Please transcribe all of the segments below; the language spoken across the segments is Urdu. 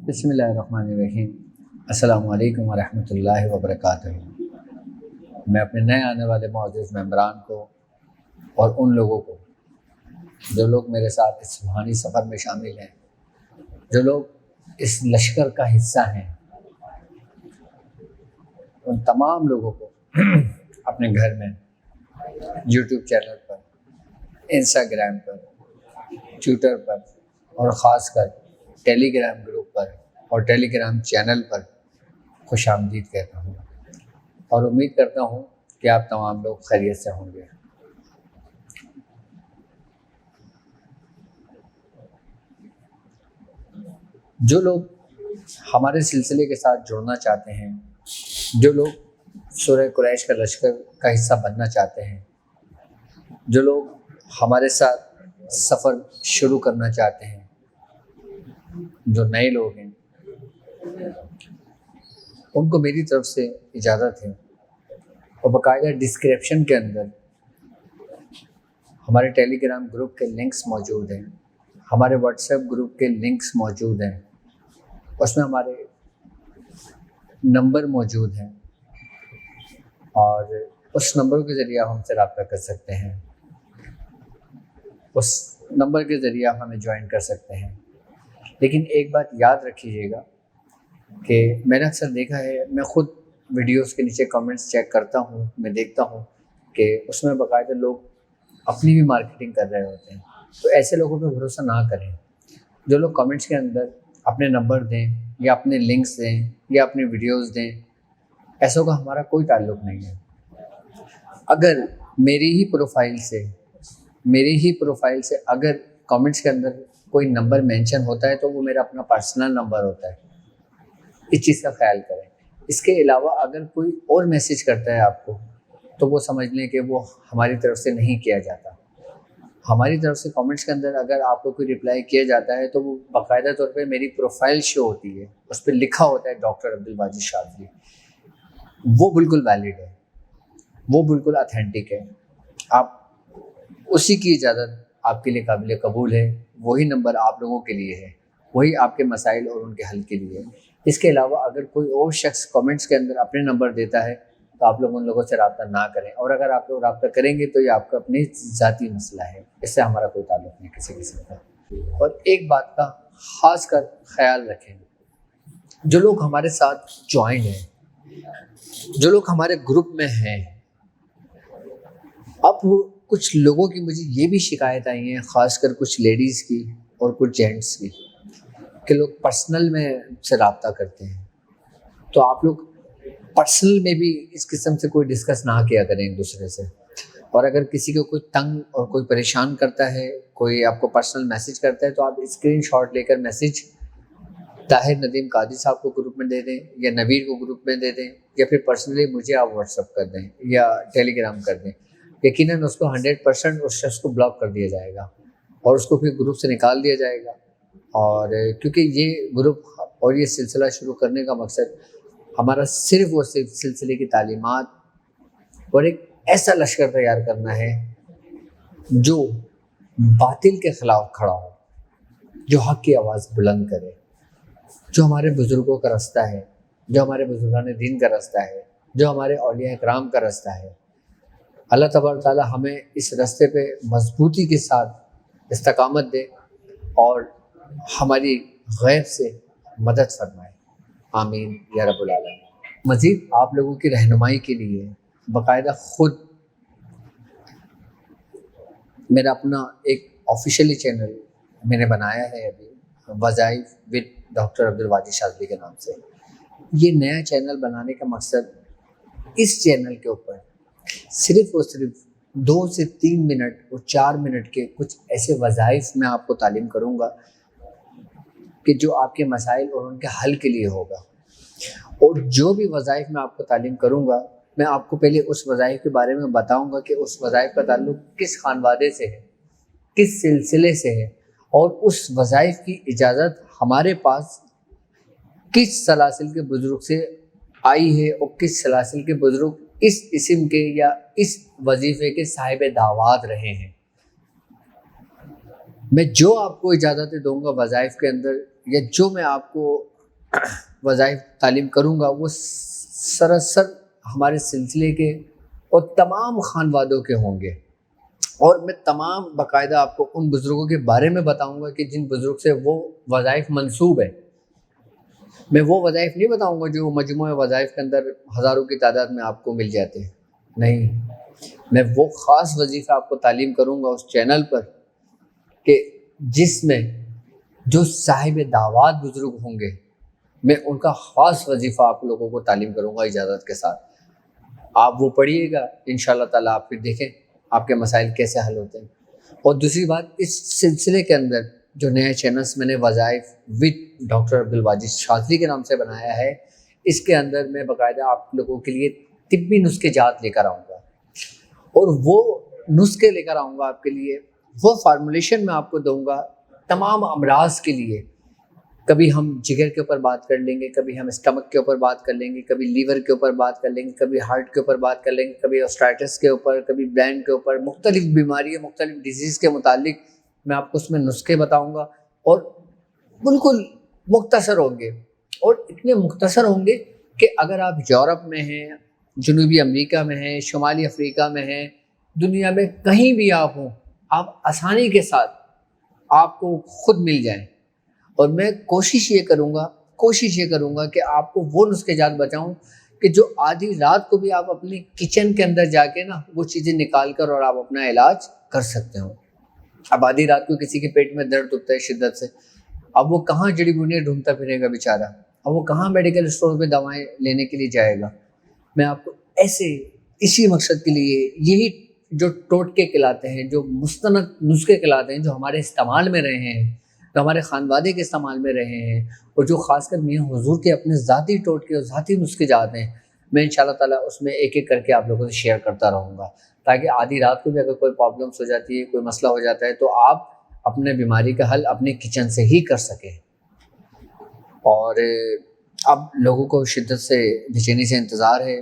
بسم اللہ الرحمن الرحیم۔ السلام علیکم ورحمۃ اللہ وبرکاتہ۔ میں اپنے نئے آنے والے معزز ممبران کو اور ان لوگوں کو جو لوگ میرے ساتھ اس روحانی سفر میں شامل ہیں، جو لوگ اس لشکر کا حصہ ہیں، ان تمام لوگوں کو اپنے گھر میں یوٹیوب چینل پر، انسٹاگرام پر، ٹویٹر پر اور خاص کر ٹیلی گرام گروپ پر اور ٹیلی گرام چینل پر خوش آمدید کہتا ہوں اور امید کرتا ہوں کہ آپ تمام لوگ خیریت سے ہوں گے۔ جو لوگ ہمارے سلسلے کے ساتھ جڑنا چاہتے ہیں، جو لوگ سورہ قریش کا لشکر کا حصہ بننا چاہتے ہیں، جو لوگ ہمارے ساتھ سفر شروع کرنا چاہتے ہیں، جو نئے لوگ ہیں، ان کو میری طرف سے اجازت ہے اور باقاعدہ ڈسکرپشن کے اندر ہمارے ٹیلی گرام گروپ کے لنکس موجود ہیں، ہمارے واٹس ایپ گروپ کے لنکس موجود ہیں، اس میں ہمارے نمبر موجود ہیں اور اس نمبر کے ذریعے آپ ہم سے رابطہ کر سکتے ہیں، اس نمبر کے ذریعے آپ ہمیں جوائن کر سکتے ہیں۔ لیکن ایک بات یاد رکھیے گا کہ میں نے اکثر دیکھا ہے، میں خود ویڈیوز کے نیچے کمنٹس چیک کرتا ہوں، میں دیکھتا ہوں کہ اس میں باقاعدہ لوگ اپنی بھی مارکیٹنگ کر رہے ہوتے ہیں، تو ایسے لوگوں پہ بھروسہ نہ کریں۔ جو لوگ کمنٹس کے اندر اپنے نمبر دیں یا اپنے لنکس دیں یا اپنی ویڈیوز دیں، ایسوں کا ہمارا کوئی تعلق نہیں ہے۔ اگر میری ہی پروفائل سے اگر کمنٹس کے اندر کوئی نمبر مینشن ہوتا ہے تو وہ میرا اپنا پرسنل نمبر ہوتا ہے، اس چیز کا خیال کریں۔ اس کے علاوہ اگر کوئی اور میسیج کرتا ہے آپ کو تو وہ سمجھ لیں کہ وہ ہماری طرف سے نہیں کیا جاتا۔ ہماری طرف سے کمنٹس کے اندر اگر آپ کو کوئی رپلائی کیا جاتا ہے تو وہ باقاعدہ طور پہ میری پروفائل شو ہوتی ہے، اس پہ لکھا ہوتا ہے ڈاکٹر عبدالواجد شاذلی، وہ بالکل ویلڈ ہے، وہ بالکل اتھینٹک ہے، آپ اسی کی اجازت آپ کے لیے قابل قبول ہے، وہی نمبر آپ لوگوں کے لیے ہے، وہی آپ کے مسائل اور ان کے حل کے لیے ہے۔ اس کے علاوہ اگر کوئی اور شخص کمنٹس کے اندر اپنے نمبر دیتا ہے تو آپ لوگ ان لوگوں سے رابطہ نہ کریں، اور اگر آپ لوگ رابطہ کریں گے تو یہ آپ کا اپنی ذاتی مسئلہ ہے، اس سے ہمارا کوئی تعلق نہیں کسی قسم کا۔ اور ایک بات کا خاص کر خیال رکھیں، جو لوگ ہمارے ساتھ جوائنڈ ہیں، جو لوگ ہمارے گروپ میں ہیں، اب کچھ لوگوں کی مجھے یہ بھی شکایت آئی ہیں، خاص کر کچھ لیڈیز کی اور کچھ جینٹس کی، کہ لوگ پرسنل میں سے رابطہ کرتے ہیں، تو آپ لوگ پرسنل میں بھی اس قسم سے کوئی ڈسکس نہ کیا کریں ایک دوسرے سے۔ اور اگر کسی کو کوئی تنگ اور کوئی پریشان کرتا ہے، کوئی آپ کو پرسنل میسیج کرتا ہے، تو آپ اسکرین شاٹ لے کر میسیج طاہر ندیم قادری صاحب کو گروپ میں دے دیں یا نویر کو گروپ میں دے دیں، یا پھر پرسنلی مجھے آپ واٹس ایپ کر دیں یا ٹیلی گرام کر دیں۔ یقیناً اس کو 100% اس شخص کو بلاک کر دیا جائے گا اور اس کو پھر گروپ سے نکال دیا جائے گا۔ اور کیونکہ یہ گروپ اور یہ سلسلہ شروع کرنے کا مقصد ہمارا صرف سلسلے کی تعلیمات اور ایک ایسا لشکر تیار کرنا ہے جو باطل کے خلاف کھڑا ہو، جو حق کی آواز بلند کرے، جو ہمارے بزرگوں کا راستہ ہے، جو ہمارے بزرگان دین کا راستہ ہے، جو ہمارے اولیاء کرام کا راستہ ہے۔ اللہ تبارک تعالیٰ ہمیں اس راستے پہ مضبوطی کے ساتھ استقامت دے اور ہماری غیب سے مدد فرمائے، آمین یا رب العالمین۔ مزید آپ لوگوں کی رہنمائی کے لیے باقاعدہ خود میرا اپنا ایک آفیشیلی چینل میں نے بنایا ہے ابھی، وظائف ود ڈاکٹر عبدالواجد شاذلی کے نام سے۔ یہ نیا چینل بنانے کا مقصد، اس چینل کے اوپر صرف اور صرف 2 سے 3 منٹ اور 4 منٹ کے کچھ ایسے وظائف میں آپ کو تعلیم کروں گا کہ جو آپ کے مسائل اور ان کے حل کے لیے ہوگا۔ اور جو بھی وظائف میں آپ کو تعلیم کروں گا، میں آپ کو پہلے اس وظائف کے بارے میں بتاؤں گا کہ اس وظائف کا تعلق کس خانوادے سے ہے، کس سلسلے سے ہے، اور اس وظائف کی اجازت ہمارے پاس کس سلاسل کے بزرگ سے آئی ہے اور کس سلاسل کے بزرگ اس اسم کے یا اس وظیفے کے صاحب دعوات رہے ہیں۔ میں جو آپ کو اجازتیں دوں گا وظائف کے اندر، یا جو میں آپ کو وظائف تعلیم کروں گا وہ سراسر ہمارے سلسلے کے اور تمام خانوادوں کے ہوں گے، اور میں تمام باقاعدہ آپ کو ان بزرگوں کے بارے میں بتاؤں گا کہ جن بزرگ سے وہ وظائف منسوب ہے۔ میں وہ وظائف نہیں بتاؤں گا جو مجموعہ وظائف کے اندر ہزاروں کی تعداد میں آپ کو مل جاتے ہیں، نہیں، میں وہ خاص وظیفہ آپ کو تعلیم کروں گا اس چینل پر کہ جس میں جو صاحب دعوات بزرگ ہوں گے میں ان کا خاص وظیفہ آپ لوگوں کو تعلیم کروں گا اجازت کے ساتھ۔ آپ وہ پڑھیے گا انشاءاللہ تعالیٰ، آپ پھر دیکھیں آپ کے مسائل کیسے حل ہوتے ہیں۔ اور دوسری بات، اس سلسلے کے اندر جو نیا چینلز میں نے وظائف وتھ ڈاکٹر عبدالواجد شاذلی کے نام سے بنایا ہے، اس کے اندر میں باقاعدہ آپ لوگوں کے لیے طبی نسخے جات لے کر آؤں گا، اور وہ نسخے لے کر آؤں گا آپ کے لیے، وہ فارمولیشن میں آپ کو دوں گا تمام امراض کے لیے۔ کبھی ہم جگر کے اوپر بات کر لیں گے، کبھی ہم اسٹمک کے اوپر بات کر لیں گے، کبھی لیور کے اوپر بات کر لیں گے، کبھی ہارٹ کے اوپر بات کر لیں گے، کبھی آسٹرائٹس کے اوپر، کبھی برین کے اوپر، مختلف بیماری مختلف ڈیزیز کے متعلق میں آپ کو اس میں نسخے بتاؤں گا، اور بالکل مختصر ہوں گے، اور اتنے مختصر ہوں گے کہ اگر آپ یورپ میں ہیں، جنوبی امریکہ میں ہیں، شمالی افریقہ میں ہیں، دنیا میں کہیں بھی آپ ہوں، آپ آسانی کے ساتھ آپ کو خود مل جائیں۔ اور میں کوشش یہ کروں گا کہ آپ کو وہ نسخے جات بتاؤں کہ جو آدھی رات کو بھی آپ اپنی کچن کے اندر جا کے نا وہ چیزیں نکال کر اور آپ اپنا علاج کر سکتے ہو۔ اب آدھی رات کو کسی کے پیٹ میں درد ہوتا ہے شدت سے، اب وہ کہاں جڑی بوٹیاں ڈھونڈتا پھرے گا بیچارہ، اب وہ کہاں میڈیکل اسٹور پہ دوائیں لینے کے لیے جائے گا۔ میں آپ کو ایسے اسی مقصد کے لیے یہی جو ٹوٹکے کہلاتے ہیں، جو مستند نسخے کہلاتے ہیں، جو ہمارے استعمال میں رہے ہیں، جو ہمارے خانوادے کے استعمال میں رہے ہیں، اور جو خاص کر میاں حضور کے اپنے ذاتی ٹوٹکے اور ذاتی نسخے جاتے ہیں، میں انشاءاللہ تعالیٰ اس میں ایک ایک کر کے آپ لوگوں سے شیئر کرتا رہوں گا، تاکہ آدھی رات کو بھی اگر کوئی پرابلمس ہو جاتی ہے، کوئی مسئلہ ہو جاتا ہے، تو آپ اپنے بیماری کا حل اپنے کچن سے ہی کر سکیں۔ اور اب لوگوں کو شدت سے بے چینی سے انتظار ہے۔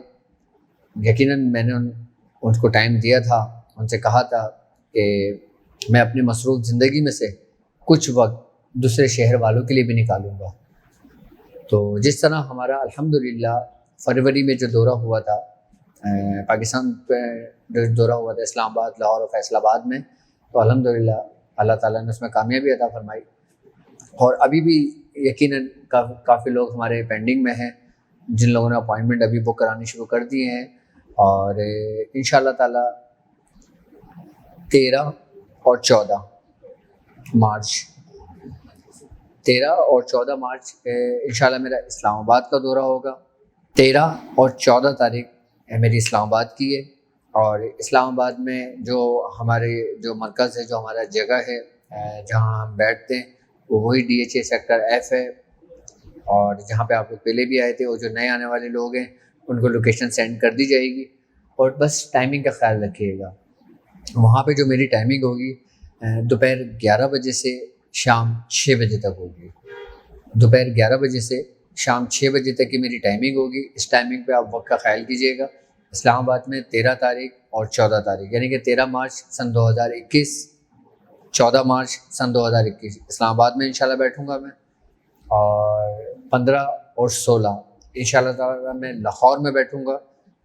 یقیناً میں نے ان کو ٹائم دیا تھا، ان سے کہا تھا کہ میں اپنی مصروف زندگی میں سے کچھ وقت دوسرے شہر والوں کے لیے بھی نکالوں گا۔ تو جس طرح ہمارا الحمدللہ فروری میں جو دورہ ہوا تھا پاکستان پہ، جو دورہ ہوا تھا اسلام آباد، لاہور اور فیصل آباد میں، تو الحمدللہ اللہ تعالیٰ نے اس میں کامیابی عطا فرمائی، اور ابھی بھی یقیناً کافی لوگ ہمارے پینڈنگ میں ہیں، جن لوگوں نے اپوائنٹمنٹ ابھی بک کرانی شروع کر دیے ہیں، اور انشاءاللہ تعالیٰ 13 اور 14 مارچ انشاءاللہ میرا اسلام آباد کا دورہ ہوگا۔ 13 اور 14 تاریخ میری اسلام آباد کی ہے، اور اسلام آباد میں جو ہمارے جو مرکز ہے، جو ہمارا جگہ ہے جہاں ہم بیٹھتے ہیں، وہ وہی DHA سیکٹر F ہے، اور جہاں پہ آپ لوگ پہلے بھی آئے تھے، اور جو نئے آنے والے لوگ ہیں ان کو لوکیشن سینڈ کر دی جائے گی، اور بس ٹائمنگ کا خیال رکھیے گا۔ وہاں پہ جو میری ٹائمنگ ہوگی دوپہر 11 بجے سے شام 6 بجے تک ہوگی، دوپہر 11 بجے سے شام 6 بجے تک کی میری ٹائمنگ ہوگی۔ اس ٹائمنگ پہ آپ وقت کا خیال کیجیے گا۔ اسلام آباد میں 13 تاریخ اور 14 تاریخ، یعنی کہ 13 مارچ سن 2021، 14 مارچ سن 2021 اسلام آباد میں انشاءاللہ بیٹھوں گا میں، اور 15 اور 16 انشاءاللہ تعالیٰ میں لاہور میں بیٹھوں گا،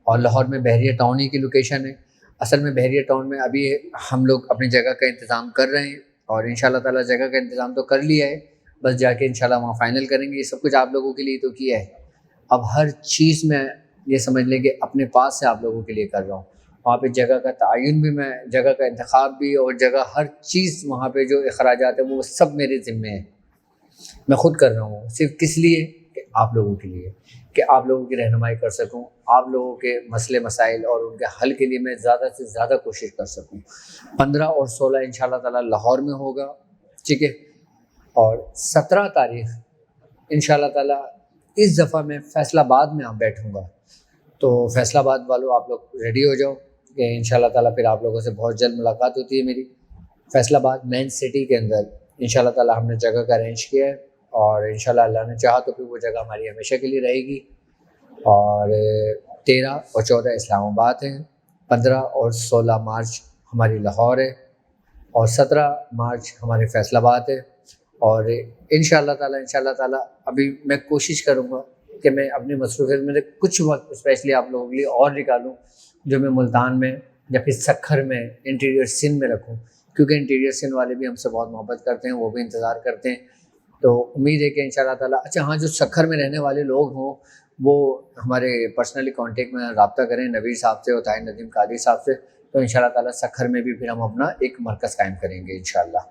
اور لاہور میں بحریہ ٹاؤن ہی کی لوکیشن ہے۔ اصل میں بحریہ ٹاؤن میں ابھی ہم لوگ اپنی جگہ کا انتظام کر رہے ہیں، اور انشاءاللہ تعالیٰ جگہ کا انتظام تو کر لیا ہے، بس جا کے انشاءاللہ وہاں فائنل کریں گے۔ یہ سب کچھ آپ لوگوں کے لیے تو کیا ہے، اب ہر چیز میں یہ سمجھ لیں کہ اپنے پاس سے آپ لوگوں کے لیے کر رہا ہوں۔ وہاں پہ جگہ کا تعین بھی میں، جگہ کا انتخاب بھی، اور جگہ ہر چیز وہاں پہ جو اخراجات ہیں وہ سب میرے ذمے ہیں، میں خود کر رہا ہوں، صرف کس لیے کہ آپ لوگوں کے لیے، کہ آپ لوگوں کی رہنمائی کر سکوں، آپ لوگوں کے مسئلے مسائل اور ان کے حل کے لیے میں زیادہ سے زیادہ کوشش کر سکوں۔ 15 اور 16 انشاءاللہ تعالیٰ لاہور میں ہوگا، ٹھیک ہے، اور 17 تاریخ انشاءاللہ تعالیٰ اس دفعہ میں فیصل آباد میں بیٹھوں گا۔ تو فیصل آباد والوں آپ لوگ ریڈی ہو جاؤ کہ انشاءاللہ تعالیٰ پھر آپ لوگوں سے بہت جلد ملاقات ہوتی ہے میری۔ فیصل آباد مین سٹی کے اندر انشاءاللہ تعالیٰ ہم نے جگہ کا ارینج کیا ہے، اور انشاءاللہ اللہ نے چاہا تو پھر وہ جگہ ہماری ہمیشہ کے لیے رہے گی۔ اور 13 اور 14 اسلام آباد ہیں، 15 اور 16 مارچ ہماری لاہور ہے، اور 17 مارچ ہمارے فیصل آباد ہے، اور انشاءاللہ تعالیٰ ابھی میں کوشش کروں گا کہ میں اپنی مصروفیت میں کچھ وقت اسپیشلی آپ لوگوں کے لیے اور نکالوں جو میں ملتان میں یا پھر سکھر میں انٹیریئر سندھ میں رکھوں، کیونکہ انٹیریئر سندھ والے بھی ہم سے بہت محبت کرتے ہیں، وہ بھی انتظار کرتے ہیں. تو امید ہے کہ انشاءاللہ تعالیٰ اچھا ہاں جو سکھر میں رہنے والے لوگ ہوں وہ ہمارے پرسنلی کانٹیکٹ میں رابطہ کریں نبی صاحب سے اور طاہر ندیم قادری صاحب سے، تو انشاءاللہ تعالیٰ سکھر میں بھی پھر ہم اپنا ایک مرکز قائم کریں گے انشاءاللہ.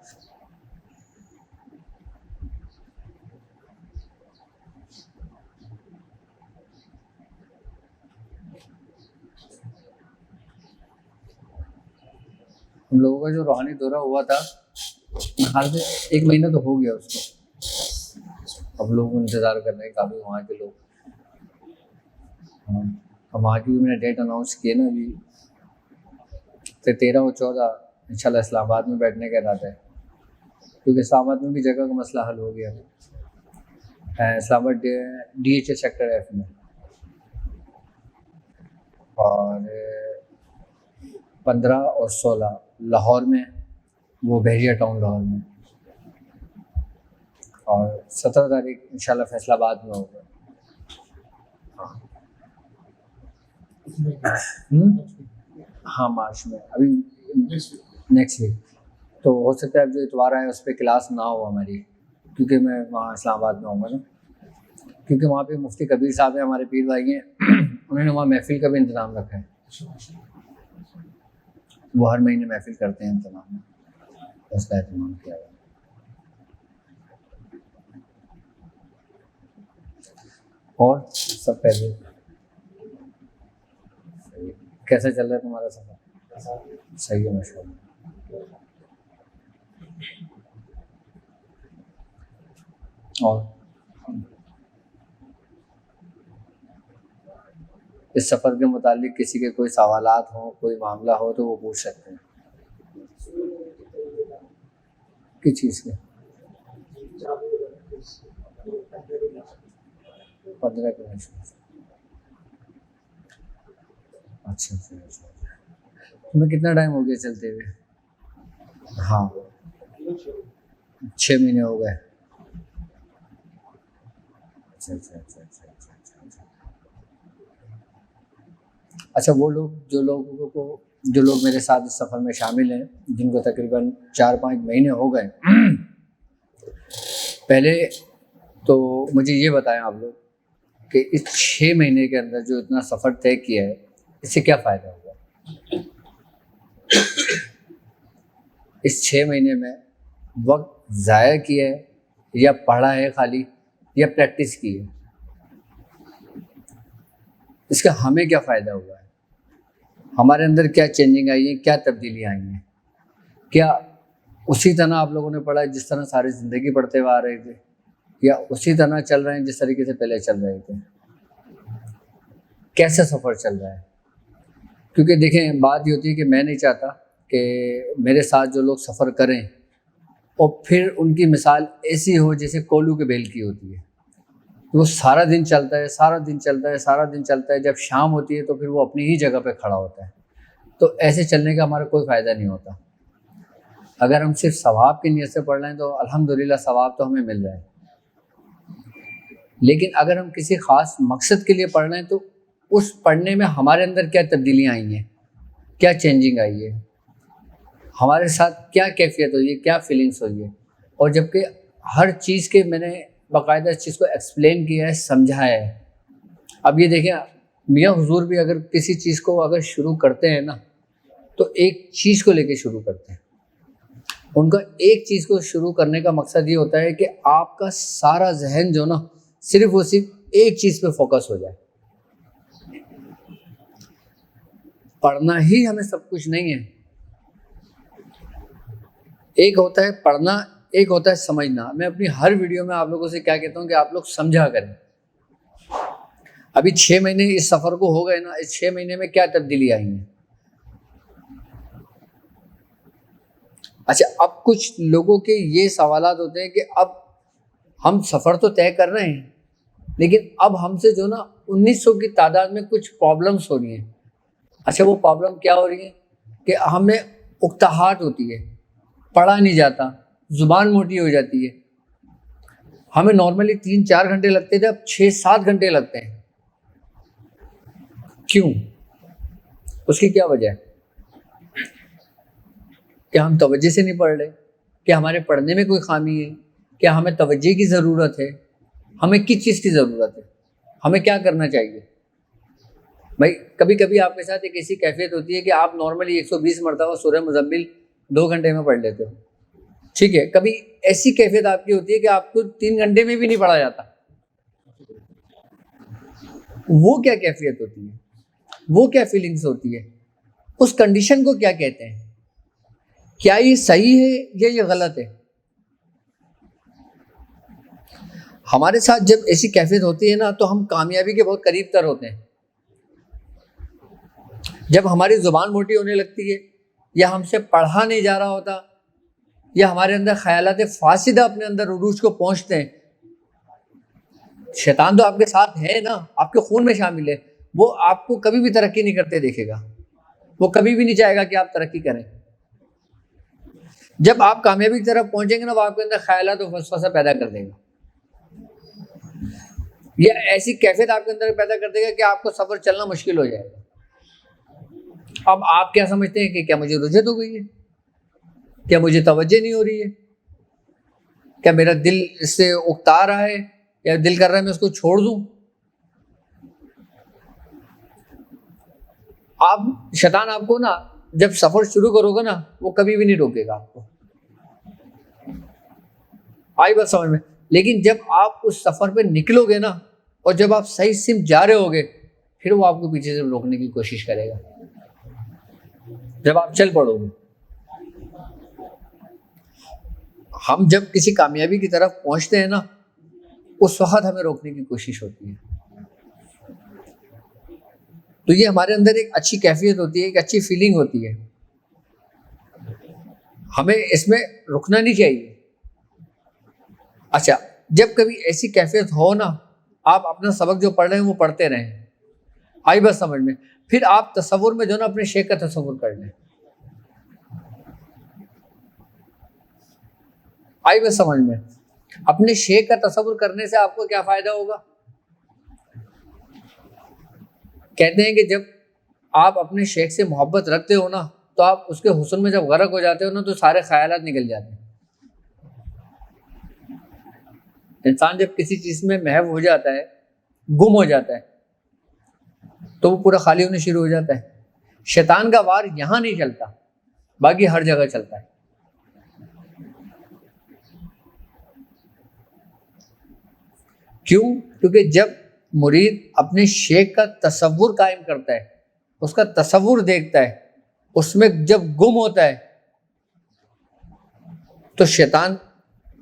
ہم لوگوں کا جو روحانی دورہ ہوا تھا حال سے 1 مہینہ تو ہو گیا اس کو، اب لوگ انتظار کر رہے ہیں کافی وہاں کے لوگ. اب وہاں کی بھی میں نے ڈیٹ اناؤنس کی ہے نا جی، 13 اور 14 انشاءاللہ اسلام آباد میں بیٹھنے کا ارادہ ہے، کیونکہ اسلام آباد میں بھی جگہ کا مسئلہ حل ہو گیا ہے. اسلام آباد DHA سیکٹر F میں، اور 15 اور 16 لاہور میں، وہ بحریہ ٹاؤن لاہور میں، اور 17 تاریخ انشاءاللہ فیصل آباد میں ہوگا. ہاں مارچ میں، ابھی نیکسٹ ویک. تو ہو سکتا ہے اب جو اتوار آئے اس پہ کلاس نہ ہو ہماری، کیونکہ میں وہاں اسلام آباد میں ہوں گا نا، کیونکہ وہاں پہ مفتی کبیر صاحب ہیں ہمارے پیر بھائی ہیں، انہوں نے وہاں محفل کا بھی انتظام رکھا ہے. وہ ہر مہینے محفل کرتے ہیں انتظام میں، اس کا اہتمام کیا ہے. اور سب پہلے کیسا چل رہا ہے تمہارا سفر؟ صحیح ہے ماشاء اللہ. اور اس سفر کے متعلق کسی کے کوئی سوالات ہوں، کوئی معاملہ ہو تو وہ پوچھ سکتے ہیں. کس چیز کے؟ 15 کے. اچھا تمہیں کتنا ٹائم ہو گیا چلتے ہوئے؟ ہاں 6 مہینے ہو گئے. اچھا وہ لوگ جو لوگ میرے ساتھ اس سفر میں شامل ہیں، جن کو تقریباً 4-5 مہینے ہو گئے، پہلے تو مجھے یہ بتائیں آپ لوگ کہ اس 6 مہینے کے اندر جو اتنا سفر طے کیا ہے اس سے کیا فائدہ ہوا؟ اس 6 مہینے میں وقت ضائع کیا ہے یا پڑھا ہے خالی یا پریکٹس کی ہے؟ اس کا ہمیں کیا فائدہ ہوا ہے؟ ہمارے اندر کیا چینجنگ آئی ہے، کیا تبدیلیاں آئی ہیں؟ کیا اسی طرح آپ لوگوں نے پڑھا جس طرح ساری زندگی پڑھتے ہوئے آ رہے تھے، یا اسی طرح چل رہے ہیں جس طریقے سے پہلے چل رہے تھے؟ کیسا سفر چل رہا ہے؟ کیونکہ دیکھیں بات یہ ہوتی ہے کہ میں نہیں چاہتا کہ میرے ساتھ جو لوگ سفر کریں اور پھر ان کی مثال ایسی ہو جیسے کولو کے بیل کی ہوتی ہے، وہ سارا دن چلتا ہے، جب شام ہوتی ہے تو پھر وہ اپنی ہی جگہ پہ کھڑا ہوتا ہے. تو ایسے چلنے کا ہمارا کوئی فائدہ نہیں ہوتا. اگر ہم صرف ثواب کی نیت سے پڑھ رہے ہیں تو الحمدللہ ثواب تو ہمیں مل رہا ہے، لیکن اگر ہم کسی خاص مقصد کے لیے پڑھ رہے ہیں تو اس پڑھنے میں ہمارے اندر کیا تبدیلیاں آئی ہیں، کیا چینجنگ آئی ہے، ہمارے ساتھ کیا کیفیت ہوئی ہے، کیا فیلنگس ہوئی ہے. اور جبکہ ہر چیز کے میں نے باقاعدہ اس چیز کو ایکسپلین کیا ہے، سمجھایا ہے. اب یہ دیکھیں میاں حضور بھی اگر کسی چیز کو اگر شروع کرتے ہیں نا تو ایک چیز کو لے کے شروع کرتے ہیں. ان کا ایک چیز کو شروع کرنے کا مقصد یہ ہوتا ہے کہ آپ کا سارا ذہن جو نا صرف ایک چیز پہ فوکس ہو جائے. پڑھنا ہی ہمیں سب کچھ نہیں ہے. ایک ہوتا ہے پڑھنا، ایک ہوتا ہے سمجھنا. میں اپنی ہر ویڈیو میں آپ لوگوں سے کیا کہتا ہوں کہ آپ لوگ سمجھا کریں. ابھی 6 مہینے اس سفر کو ہو گئے نا، اس 6 مہینے میں کیا تبدیلی آئی ہیں؟ اچھا اب کچھ لوگوں کے یہ سوالات ہوتے ہیں کہ اب ہم سفر تو طے کر رہے ہیں لیکن اب ہم سے جو نا 1900 کی تعداد میں کچھ پرابلمس ہو رہی ہیں. اچھا وہ پرابلم کیا ہو رہی ہیں کہ ہمیں اکتاہٹ ہوتی ہے، پڑھا نہیں جاتا، زبان موٹی ہو جاتی ہے. ہمیں نارملی 3-4 گھنٹے لگتے تھے، اب 6-7 گھنٹے لگتے ہیں. کیوں؟ اس کی کیا وجہ ہے؟ کیا ہم توجہ سے نہیں پڑھ رہے؟ کیا ہمارے پڑھنے میں کوئی خامی ہے؟ کیا ہمیں توجہ کی ضرورت ہے؟ ہمیں کس چیز کی ضرورت ہے؟ ہمیں کیا کرنا چاہیے؟ بھائی کبھی کبھی آپ کے ساتھ ایک ایسی کیفیت ہوتی ہے کہ آپ نارملی 120 مرتبہ سورہ مزمل 2 گھنٹے میں پڑھ لیتے ہو، ٹھیک ہے. کبھی ایسی کیفیت آپ کی ہوتی ہے کہ آپ کو 3 گھنٹے میں بھی نہیں پڑھا جاتا. وہ کیا کیفیت ہوتی ہے؟ وہ کیا فیلنگز ہوتی ہے؟ اس کنڈیشن کو کیا کہتے ہیں؟ کیا یہ صحیح ہے یا یہ غلط ہے؟ ہمارے ساتھ جب ایسی کیفیت ہوتی ہے نا تو ہم کامیابی کے بہت قریب تر ہوتے ہیں. جب ہماری زبان موٹی ہونے لگتی ہے، یا ہم سے پڑھا نہیں جا رہا ہوتا، یا ہمارے اندر خیالات فاسدہ اپنے اندر عروج کو پہنچتے ہیں، شیطان تو آپ کے ساتھ ہے نا، آپ کے خون میں شامل ہے، وہ آپ کو کبھی بھی ترقی نہیں کرتے دیکھے گا، وہ کبھی بھی نہیں چاہے گا کہ آپ ترقی کریں. جب آپ کامیابی کی طرف پہنچیں گے نا، وہ آپ کے اندر خیالات و وسوسہ پیدا کر دے گا، یا ایسی کیفیت آپ کے اندر پیدا کر دے گا کہ آپ کو سفر چلنا مشکل ہو جائے گا. اب آپ کیا سمجھتے ہیں کہ کیا مجھے رجعت ہو گئی ہے؟ کیا مجھے توجہ نہیں ہو رہی ہے؟ کیا میرا دل اس سے اکتا رہا ہے، یا دل کر رہا ہے میں اس کو چھوڑ دوں؟ آپ شیطان آپ کو نا جب سفر شروع کرو گے نا، وہ کبھی بھی نہیں روکے گا آپ کو. آئی بات سمجھ میں؟ لیکن جب آپ اس سفر پہ نکلو گے نا، اور جب آپ صحیح سمت جا رہے ہوگے، پھر وہ آپ کو پیچھے سے روکنے کی کوشش کرے گا. جب آپ چل پڑو گے، ہم جب کسی کامیابی کی طرف پہنچتے ہیں نا، اس وقت ہمیں روکنے کی کوشش ہوتی ہے. تو یہ ہمارے اندر ایک اچھی کیفیت ہوتی ہے، ایک اچھی فیلنگ ہوتی ہے، ہمیں اس میں رکنا نہیں چاہیے. اچھا، جب کبھی ایسی کیفیت ہو نا، آپ اپنا سبق جو پڑھ رہے ہیں وہ پڑھتے رہیں. آئی بس سمجھ میں؟ پھر آپ تصور میں جو نا اپنے شیخ کا تصور کر لیں. آئی بس سمجھ میں؟ اپنے شیخ کا تصور کرنے سے آپ کو کیا فائدہ ہوگا؟ کہتے ہیں کہ جب آپ اپنے شیخ سے محبت رکھتے ہو نا، تو آپ اس کے حسن میں جب غرق ہو جاتے ہو نا، تو سارے خیالات نکل جاتے ہیں. انسان جب کسی چیز میں محو ہو جاتا ہے، گم ہو جاتا ہے، تو وہ پورا خالی ہونے شروع ہو جاتا ہے. شیطان کا وار یہاں نہیں چلتا، باقی ہر جگہ چلتا ہے. کیوں؟ کیونکہ جب مرید اپنے شیخ کا تصور قائم کرتا ہے، اس کا تصور دیکھتا ہے، اس میں جب گم ہوتا ہے، تو شیطان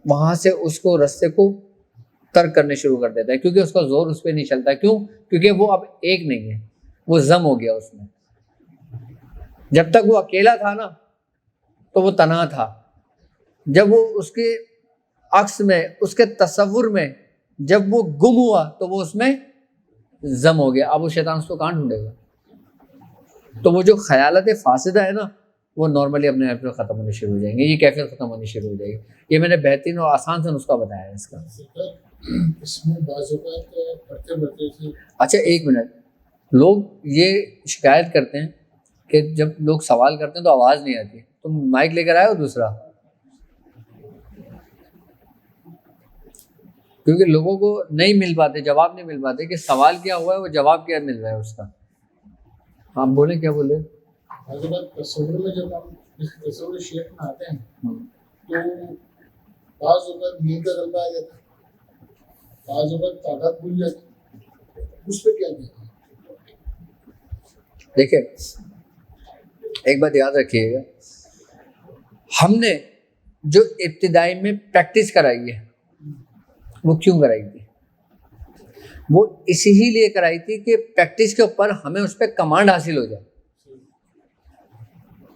وہاں سے اس کو رستے کو ترک کرنے شروع کر دیتا ہے، کیونکہ اس کا زور اس پہ نہیں چلتا. کیوں؟ کیونکہ وہ اب ایک نہیں ہے، وہ ضم ہو گیا اس میں. جب تک وہ اکیلا تھا نا، تو وہ تنہا تھا. جب وہ اس کے عکس میں، اس کے تصور میں جب وہ گم ہوا، تو وہ اس میں ضم ہو گیا. اب وہ شیطان اس کو کہاں ڈھونڈے گا؟ تو وہ جو خیالات فاسدہ ہے نا، وہ نارملی اپنے آپ سے ختم ہونے شروع ہو جائیں گے، یہ کیفیت ختم ہونی شروع ہو جائے گی. یہ میں نے بہترین اور آسان سے نسخہ بتایا ہے اس کا. اس میں بعض اوقات پڑھتے اچھا ایک منٹ، لوگ یہ شکایت کرتے ہیں کہ جب لوگ سوال کرتے ہیں تو آواز نہیں آتی. تم مائک لے کر آئے ہو دوسرا؟ کیونکہ لوگوں کو نہیں مل پاتے، جواب نہیں مل پاتے کہ سوال کیا ہوا ہے، وہ جواب کیا مل رہا ہے اس کا. آپ بولیں، کیا بولے؟ بعض اوقات تصور میں جب ہم تصور شیخ میں آتے ہیں تو بعض اوقات نیند کا غلبہ آ جاتا ہے، بعض اوقات تعداد بھول جاتی ہے. اس پہ کیا کہتے ہیں؟ دیکھیں، ایک بات یاد رکھیے گا، ہم نے جو ابتدائی میں پریکٹس کرائی ہے، وہ کیوں کرائی تھی؟ وہ اسی ہی لیے کرائی تھی کہ پریکٹس کے اوپر ہمیں اس پہ کمانڈ حاصل ہو جائے.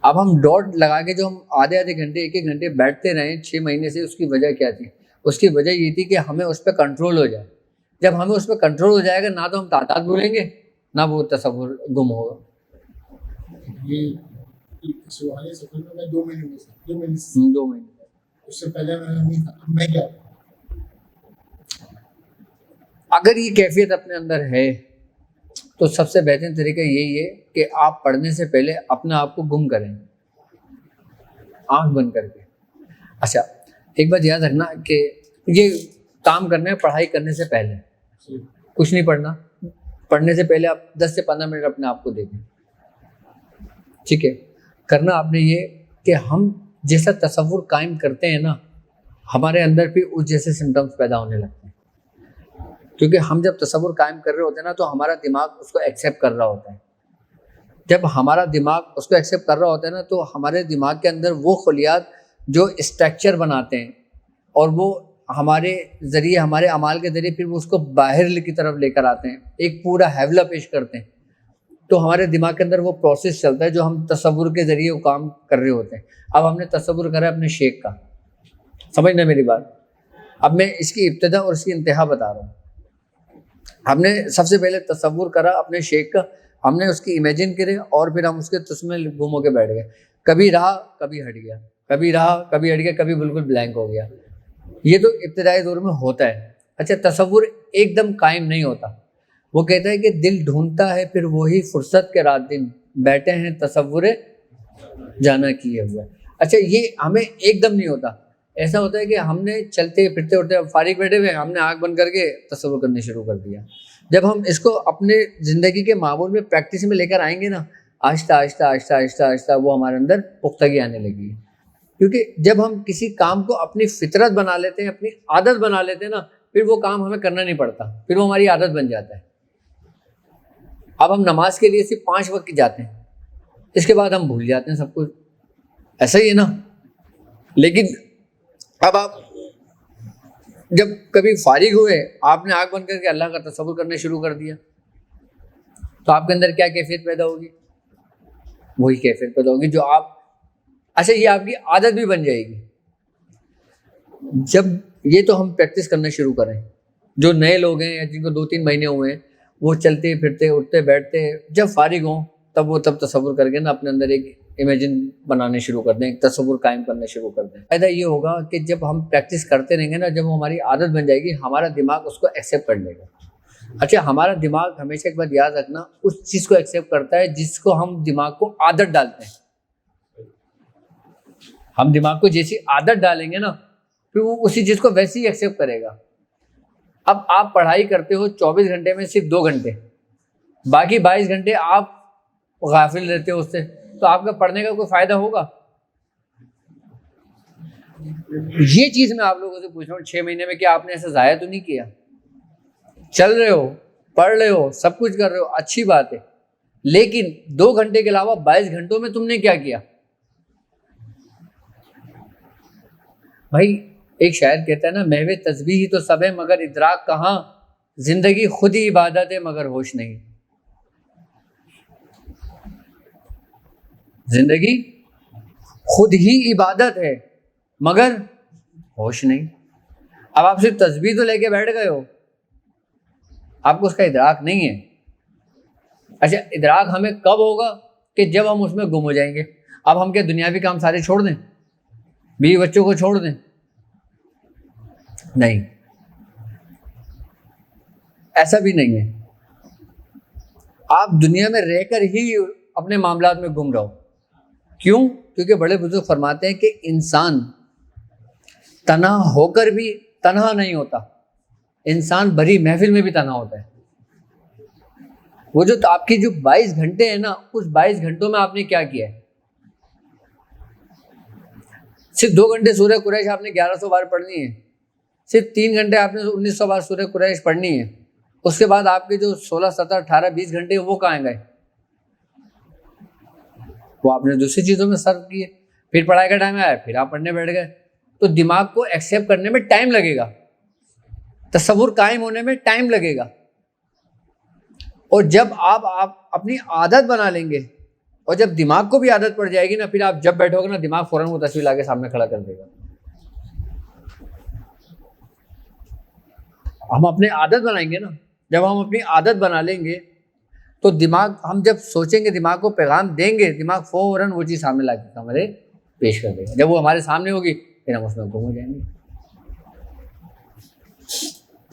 اب ہم ڈاٹ لگا کے جو ہم آدھے گھنٹے 1 گھنٹے بیٹھتے رہے 6 مہینے سے، اس کی وجہ کیا تھی؟ اس کی وجہ یہ تھی کہ ہمیں اس پہ کنٹرول ہو جائے. جب ہمیں اس پہ کنٹرول ہو جائے گا، نہ تو ہم تعداد بھولیں گے، نہ وہ تصور گم ہوگا. یہ سوال سفر میں 2 مہینے 2 مہینے اس سے پہلے میں کیا اگر یہ کیفیت اپنے اندر ہے تو سب سے بہترین طریقہ یہی ہے کہ آپ پڑھنے سے پہلے اپنے آپ کو گم کریں، آنکھ بند کر کے. اچھا ایک بات یاد رکھنا کہ یہ کام کرنا ہے پڑھائی کرنے سے پہلے، کچھ نہیں پڑھنا. پڑھنے سے پہلے آپ 10 سے 15 منٹ اپنے آپ کو دے دیں. ٹھیک ہے، کرنا آپ نے یہ کہ ہم جیسا تصور قائم کرتے ہیں نا، ہمارے اندر بھی اس جیسے سمٹمس پیدا ہونے لگتے ہیں. کیونکہ ہم جب تصور قائم کر رہے ہوتے ہیں نا تو ہمارا دماغ اس کو ایکسیپٹ کر رہا ہوتا ہے. جب ہمارا دماغ اس کو ایکسیپٹ کر رہا ہوتا ہے نا تو ہمارے دماغ کے اندر وہ خلیات جو اسٹرکچر بناتے ہیں اور وہ ہمارے ذریعے، ہمارے اعمال کے ذریعے پھر وہ اس کو باہر کی طرف لے کر آتے ہیں، ایک پورا حوالہ پیش کرتے ہیں. تو ہمارے دماغ کے اندر وہ پروسیس چلتا ہے جو ہم تصور کے ذریعے وہ کام کر رہے ہوتے ہیں. اب ہم نے تصور کرا اپنے شیخ کا، سمجھنا میری بات. اب میں اس کی ابتدا اور اس کی انتہا بتا رہا ہوں. ہم نے سب سے پہلے تصور کرا اپنے شیخ کا، ہم نے اس کی امیجن کرے اور پھر ہم اس کے تسمے گم ہو کے بیٹھ گئے. کبھی رہا کبھی ہٹ گیا، کبھی رہا کبھی ہٹ گیا، کبھی بالکل بلینک ہو گیا. یہ تو ابتدائی دور میں ہوتا ہے. اچھا تصور ایک دم قائم نہیں ہوتا. وہ کہتا ہے کہ دل ڈھونڈتا ہے پھر وہی فرصت کے رات دن، بیٹھے ہیں تصور جانا کیے ہوئے. اچھا یہ ہمیں ایک دم نہیں ہوتا. ایسا ہوتا ہے کہ ہم نے چلتے پھرتے اٹھتے فارغ بیٹھے ہوئے ہم نے آنکھ بند کر کے تصور کرنے شروع کر دیا. جب ہم اس کو اپنے زندگی کے معمول میں پریکٹس میں لے کر آئیں گے نا، آہستہ آہستہ آہستہ آہستہ آہستہ وہ ہمارے اندر پختگی آنے لگی ہے. کیونکہ جب ہم کسی کام کو اپنی فطرت بنا لیتے ہیں، اپنی عادت بنا لیتے ہیں نا، پھر وہ کام ہمیں کرنا نہیں پڑتا، پھر وہ ہماری عادت بن جاتا ہے. اب ہم نماز کے لیے صرف 5 وقت کی جاتے ہیں، اس کے بعد ہم بھول جاتے ہیں سب کچھ. ایسا ہی ہے نا. لیکن اب آپ جب کبھی فارغ ہوئے، آپ نے آنکھ بند کر کے اللہ کا تصور کرنا شروع کر دیا، تو آپ کے اندر کیا کیفیت پیدا ہوگی؟ وہی کیفیت پیدا ہوگی جو آپ، اچھا یہ آپ کی عادت بھی بن جائے گی. جب یہ تو ہم پریکٹس کرنا شروع کریں. جو نئے لوگ ہیں یا جن کو 2-3 مہینے ہوئے ہیں، وہ چلتے پھرتے اٹھتے بیٹھتے جب فارغ ہوں تب تصور کر کے نا اپنے اندر ایک امیجن بنانے شروع کر دیں، ایک تصور قائم کرنا شروع کر دیں. فائدہ یہ ہوگا کہ جب ہم پریکٹس کرتے رہیں گے نا، جب ہماری عادت بن جائے گی، ہمارا دماغ اس کو ایکسیپٹ کر لے گا. اچھا ہمارا دماغ ہمیشہ ایک بات یاد رکھنا، اس چیز کو ایکسیپٹ کرتا ہے جس کو ہم دماغ کو عادت ڈالتے ہیں. ہم دماغ کو جیسی عادت ڈالیں گے نا، پھر وہ اسی چیز کو ویسے ہی ایکسیپٹ کرے گا. اب آپ پڑھائی کرتے ہو 24 گھنٹے میں صرف 2 گھنٹے، باقی 22 گھنٹے آپ غافل رہتے ہو اس سے، تو آپ کا پڑھنے کا کوئی فائدہ ہوگا؟ یہ چیز میں آپ لوگوں سے پوچھ رہا ہوں، 6 مہینے میں کیا آپ نے ایسا ضائع تو نہیں کیا؟ چل رہے ہو، پڑھ رہے ہو، سب کچھ کر رہے ہو، اچھی بات ہے. لیکن 2 گھنٹے کے علاوہ 22 گھنٹوں میں تم نے کیا کیا؟ بھائی ایک شاعر کہتا ہے نا، محو تسبیح ہی تو سب ہے مگر ادراک کہاں، زندگی خود ہی عبادت ہے مگر ہوش نہیں. زندگی خود ہی عبادت ہے مگر ہوش نہیں. اب آپ صرف تسبیح تو لے کے بیٹھ گئے ہو، آپ کو اس کا ادراک نہیں ہے. اچھا ادراک ہمیں کب ہوگا؟ کہ جب ہم اس میں گم ہو جائیں گے. اب ہم کیا دنیاوی کام سارے چھوڑ دیں، بیوی بچوں کو چھوڑ دیں؟ نہیں، ایسا بھی نہیں ہے. آپ دنیا میں رہ کر ہی اپنے معاملات میں گم رہو. کیوں؟ کیونکہ بڑے بزرگ فرماتے ہیں کہ انسان تنہا ہو کر بھی تنہا نہیں ہوتا، انسان بڑی محفل میں بھی تنہا ہوتا ہے. وہ جو آپ کی جو 22 گھنٹے ہیں نا، اس 22 گھنٹوں میں آپ نے کیا کیا ہے؟ صرف 2 گھنٹے سورہ قریش آپ نے 1100 بار پڑھنی ہے، صرف 3 گھنٹے آپ نے 1900 بار سورہ قریش پڑھنی ہے. اس کے بعد آپ کے جو 16, 17, 18, 20 گھنٹے وہ کہاں گئے؟ وہ آپ نے دوسری چیزوں میں صرف کیے. پھر پڑھائی کا ٹائم آیا، پھر آپ پڑھنے بیٹھ گئے. تو دماغ کو ایکسیپٹ کرنے میں ٹائم لگے گا، تصور قائم ہونے میں ٹائم لگے گا. اور جب آپ اپنی عادت بنا لیں گے اور جب دماغ کو بھی عادت پڑ جائے گی نا، پھر آپ جب بیٹھو گے نا، دماغ فوراً وہ تصویر لا کے سامنے کھڑا کر دے گا. ہم اپنی عادت بنائیں گے نا، جب ہم اپنی عادت بنا لیں گے تو دماغ، ہم جب سوچیں گے دماغ کو پیغام دیں گے، دماغ فوراً وہ چیز سامنے لا کے ہمارے پیش کر دے گا. جب وہ ہمارے سامنے ہوگی پھر ہم اس میں گم ہو جائیں گے.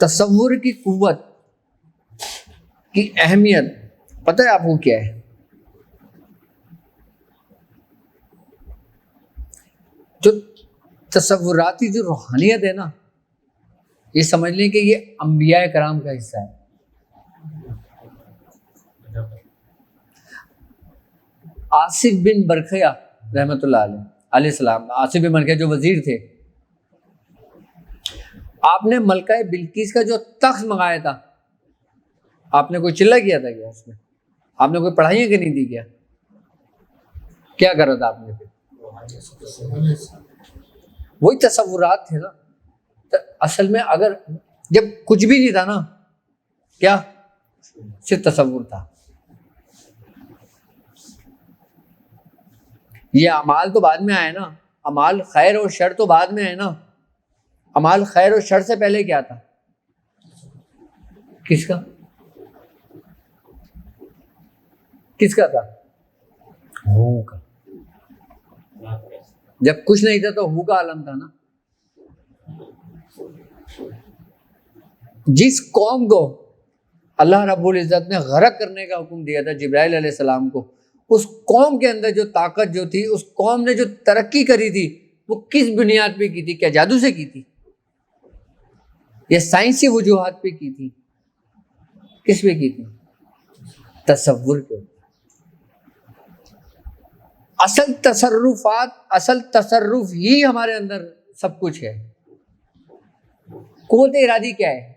تصور کی قوت کی اہمیت پتہ ہے آپ کو کیا ہے؟ جو تصوراتی جو روحانیت ہے نا، یہ سمجھ لیں کہ یہ انبیاء کرام کا حصہ ہے. آصف بن برقیہ رحمۃ اللہ علیہ السلام، آصف بن برقیہ جو وزیر تھے، آپ نے ملکہ بلقیس کا جو تخت منگایا تھا، آپ نے کوئی چلہ کیا تھا کیا اس میں؟ آپ نے کوئی پڑھائیاں کہ نہیں دی کیا کرا تھا آپ نے؟ وہی تصورات تھے نا. تو اصل میں اگر جب کچھ بھی نہیں تھا نا، کیا صرف تصور تھا. یہ اعمال تو بعد میں آئے نا، اعمال خیر اور شر تو بعد میں آئے نا. اعمال خیر اور شر سے پہلے کیا تھا؟ کس کا تھا؟ ہو کا. جب کچھ نہیں تھا تو ہو کا عالم تھا نا. جس قوم کو اللہ رب العزت نے غرق کرنے کا حکم دیا تھا جبرائیل علیہ السلام کو، اس قوم کے اندر جو طاقت جو تھی، اس قوم نے جو ترقی کری تھی، وہ کس بنیاد پہ کی تھی؟ کیا جادو سے کی تھی یا سائنسی وجوہات پہ کی تھی؟ کس پہ کی تھی؟ تصور کے. اصل تصرف ہی ہمارے اندر سب کچھ ہے. قوت ارادی کیا ہے؟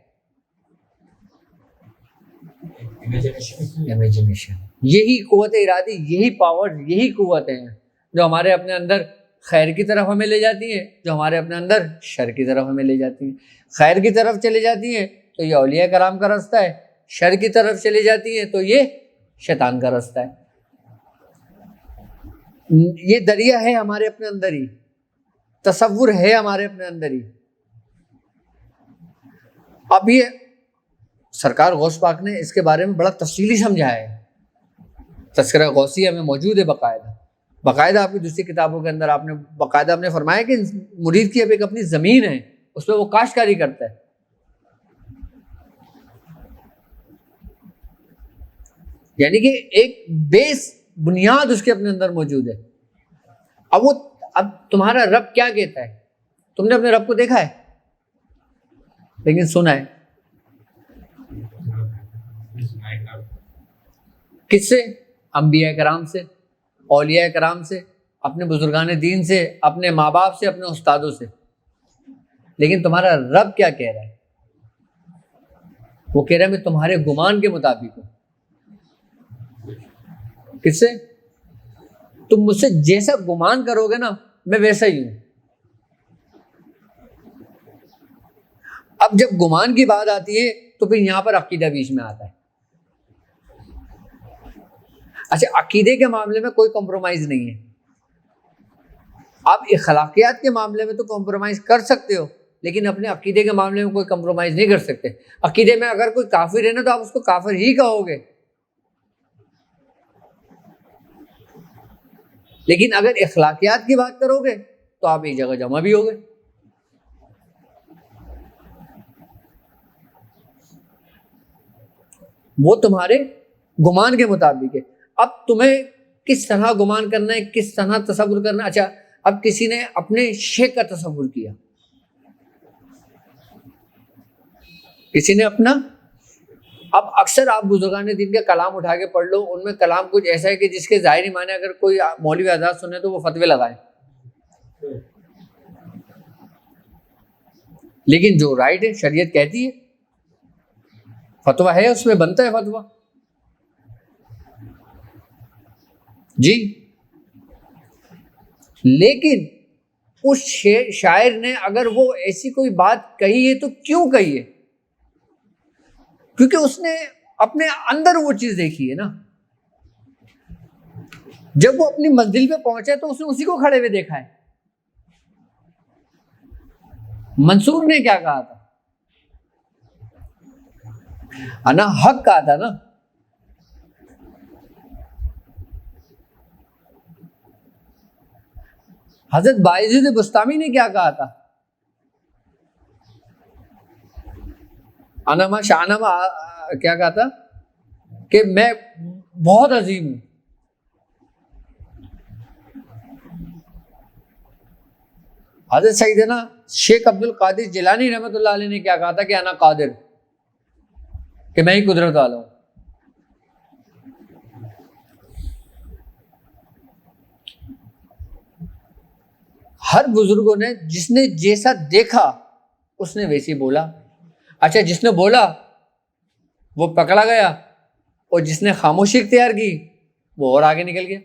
امیجنیشن. یہی قوت ارادی، یہی پاور، یہی قوتیں ہیں جو ہمارے اپنے اندر خیر کی طرف ہمیں لے جاتی ہیں، جو ہمارے اپنے اندر شر کی طرف ہمیں لے جاتی ہیں. خیر کی طرف چلے جاتی ہیں تو یہ اولیاء کرام کا راستہ ہے، شر کی طرف چلے جاتی ہیں تو یہ شیطان کا راستہ ہے. یہ دریا ہے ہمارے اپنے اندر ہی، تصور ہے ہمارے اپنے اندر ہی. اب یہ سرکار غوث پاک نے اس کے بارے میں بڑا تفصیلی سمجھایا ہے. تذکرہ غوثیہ میں موجود ہے باقاعدہ آپ کی دوسری کتابوں کے اندر آپ نے باقاعدہ آپ نے فرمایا کہ مرید کی اب ایک اپنی زمین ہے، اس پہ وہ کاشتکاری کرتا ہے. یعنی کہ ایک بیس بنیاد اس کے اپنے اندر موجود ہے. اب تمہارا رب کیا کہتا ہے؟ تم نے اپنے رب کو دیکھا ہے لیکن سنا ہے. کس سے؟ انبیاء کرام سے، اولیاء کرام سے، اپنے بزرگان دین سے، اپنے ماں باپ سے، اپنے استادوں سے. لیکن تمہارا رب کیا کہہ رہا ہے؟ وہ کہہ رہا ہے میں تمہارے گمان کے مطابق ہوں. کس سے؟ تم مجھ سے جیسا گمان کرو گے نا میں ویسا ہی ہوں. اب جب گمان کی بات آتی ہے تو پھر یہاں پر عقیدہ بیچ میں آتا ہے. اچھا، عقیدے کے معاملے میں کوئی کمپرومائز نہیں ہے. آپ اخلاقیات کے معاملے میں تو کمپرومائز کر سکتے ہو، لیکن اپنے عقیدے کے معاملے میں کوئی کمپرومائز نہیں کر سکتے. عقیدے میں اگر کوئی کافر ہے نا تو آپ اس کو کافر ہی کہو گے، لیکن اگر اخلاقیات کی بات کرو گے تو آپ ایک جگہ جمع بھی ہوگے. وہ تمہارے گمان کے مطابق ہے. اب تمہیں کس طرح گمان کرنا ہے، کس طرح تصور کرنا ہے. اچھا، اب کسی نے اپنے شیخ کا تصور کیا، کسی نے اپنا. اب اکثر آپ بزرگان دین کے کلام اٹھا کے پڑھ لو، ان میں کلام کچھ ایسا ہے کہ جس کے ظاہری معنی اگر کوئی مولوی آزاد سنے تو وہ فتوے لگائے، لیکن جو رائٹ ہے شریعت کہتی ہے فتویٰ ہے، اس میں بنتا ہے فتویٰ. جی، لیکن اس شاعر نے اگر وہ ایسی کوئی بات کہی ہے تو کیوں کہی ہے؟ کیونکہ اس نے اپنے اندر وہ چیز دیکھی ہے نا. جب وہ اپنی منزل پہ پہنچا تو اس نے اسی کو کھڑے ہوئے دیکھا ہے. منصور نے کیا کہا تھا؟ انا حق کہا تھا نا. حضرت بایزید بستامی نے کیا کہا تھا؟ انما شانما کیا کہا تھا؟ کہ میں بہت عظیم ہوں. حضرت سیدنا شیخ عبد القادر جیلانی رحمۃ اللہ علیہ نے کیا کہا تھا کہ انا قادر، کہ میں ہی قدرت والا ہوں. ہر بزرگوں نے جس نے جیسا دیکھا اس نے ویسے بولا. اچھا جس نے بولا وہ پکڑا گیا اور جس نے خاموشی اختیار کی وہ اور آگے نکل گیا.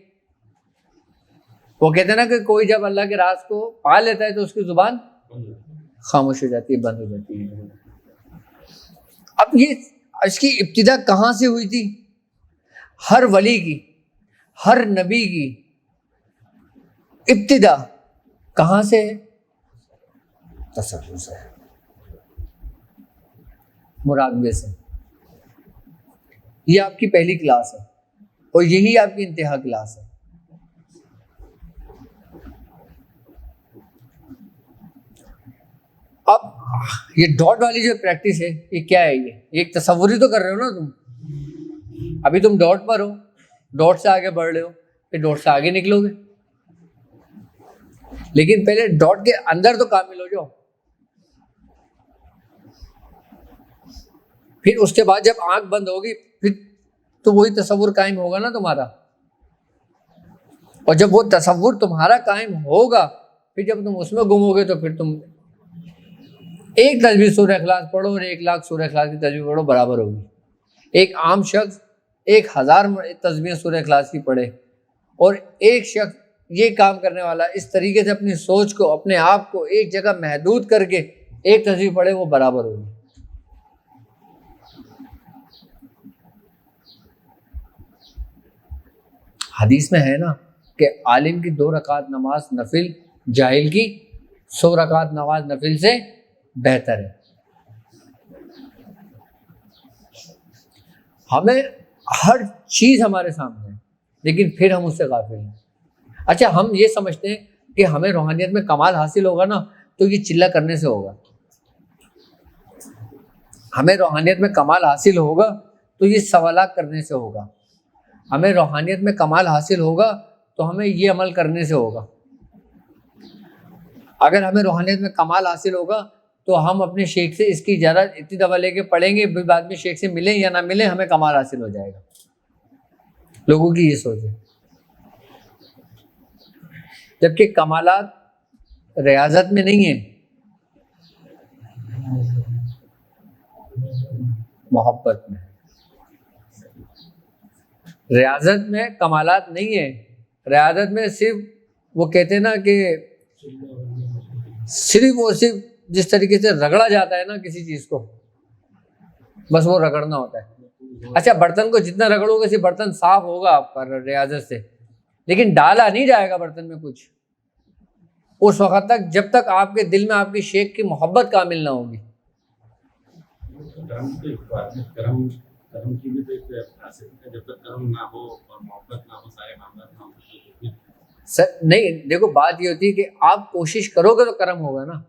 وہ کہتے ہیں نا کہ کوئی جب اللہ کے راز کو پا لیتا ہے تو اس کی زبان خاموش ہو جاتی ہے، بند ہو جاتی ہے. اب یہ اس کی ابتدا کہاں سے ہوئی تھی؟ ہر ولی کی، ہر نبی کی ابتدا کہاں سے؟ تصور سے، مراقبے سے. یہ آپ کی پہلی کلاس ہے اور یہی آپ کی انتہا کلاس ہے. اب یہ ڈاٹ والی جو پریکٹس ہے یہ کیا ہے؟ یہ ایک تصور ہی تو کر رہے ہو نا تم. ابھی تم ڈاٹ پر ہو، ڈاٹ سے آگے بڑھ رہے ہو، پھر ڈاٹ سے آگے نکلو گے، لیکن پہلے ڈاٹ کے اندر تو کامل ہو جاؤ. پھر اس کے بعد جب آنکھ بند ہوگی پھر تو وہی تصور قائم ہوگا نا تمہارا. اور جب وہ تصور تمہارا قائم ہوگا پھر جب تم اس میں گم ہوگے تو پھر تم ایک تسبیح سورہ اخلاص پڑھو اور 1,00,000 سورہ اخلاص کی تسبیح پڑھو برابر ہوگی. ایک عام شخص 1,000 تسبیح سورہ اخلاص کی پڑھے اور ایک شخص یہ کام کرنے والا اس طریقے سے اپنی سوچ کو، اپنے آپ کو ایک جگہ محدود کر کے ایک تسبیح پڑھے، وہ برابر ہوگی. حدیث میں ہے نا کہ عالم کی 2 رکعت نماز نفل جاہل کی 100 رکعت نماز نفل سے بہتر ہے. ہمیں ہر چیز ہمارے سامنے ہے لیکن پھر ہم اس سے غافل ہیں. اچھا ہم یہ سمجھتے ہیں کہ ہمیں روحانیت میں کمال حاصل ہوگا نا تو یہ چلہ کرنے سے ہوگا. ہمیں روحانیت میں کمال حاصل ہوگا تو یہ سوالات کرنے سے ہوگا. ہمیں روحانیت میں کمال حاصل ہوگا تو ہمیں یہ عمل کرنے سے ہوگا. اگر ہمیں روحانیت میں کمال حاصل ہوگا تو ہم اپنے شیخ سے اس کی اجازت اتنی دفعہ لے کے پڑھیں گے، بعد میں شیخ سے ملیں یا نہ ملیں ہمیں کمال حاصل ہو جائے گا. لوگوں کی یہ سوچ ہے. جبکہ کمالات ریاضت میں نہیں ہیں، محبت میں. ریاضت میں کمالات نہیں ہیں. ریاضت میں صرف وہ کہتے ہیں نا کہ صرف جس طریقے سے رگڑا جاتا ہے نا کسی چیز کو، بس وہ رگڑنا ہوتا ہے. اچھا برتن کو جتنا رگڑو گے صرف برتن صاف ہوگا آپ کا ریاضت سے، لیکن ڈالا نہیں جائے گا برتن میں کچھ اس وقت تک جب تک آپ کے دل میں آپ کی شیخ کی محبت کامل نہ ہوگی. نہیں دیکھو بات یہ ہوتی ہے کہ آپ کوشش کرو گے تو کرم ہوگا نا،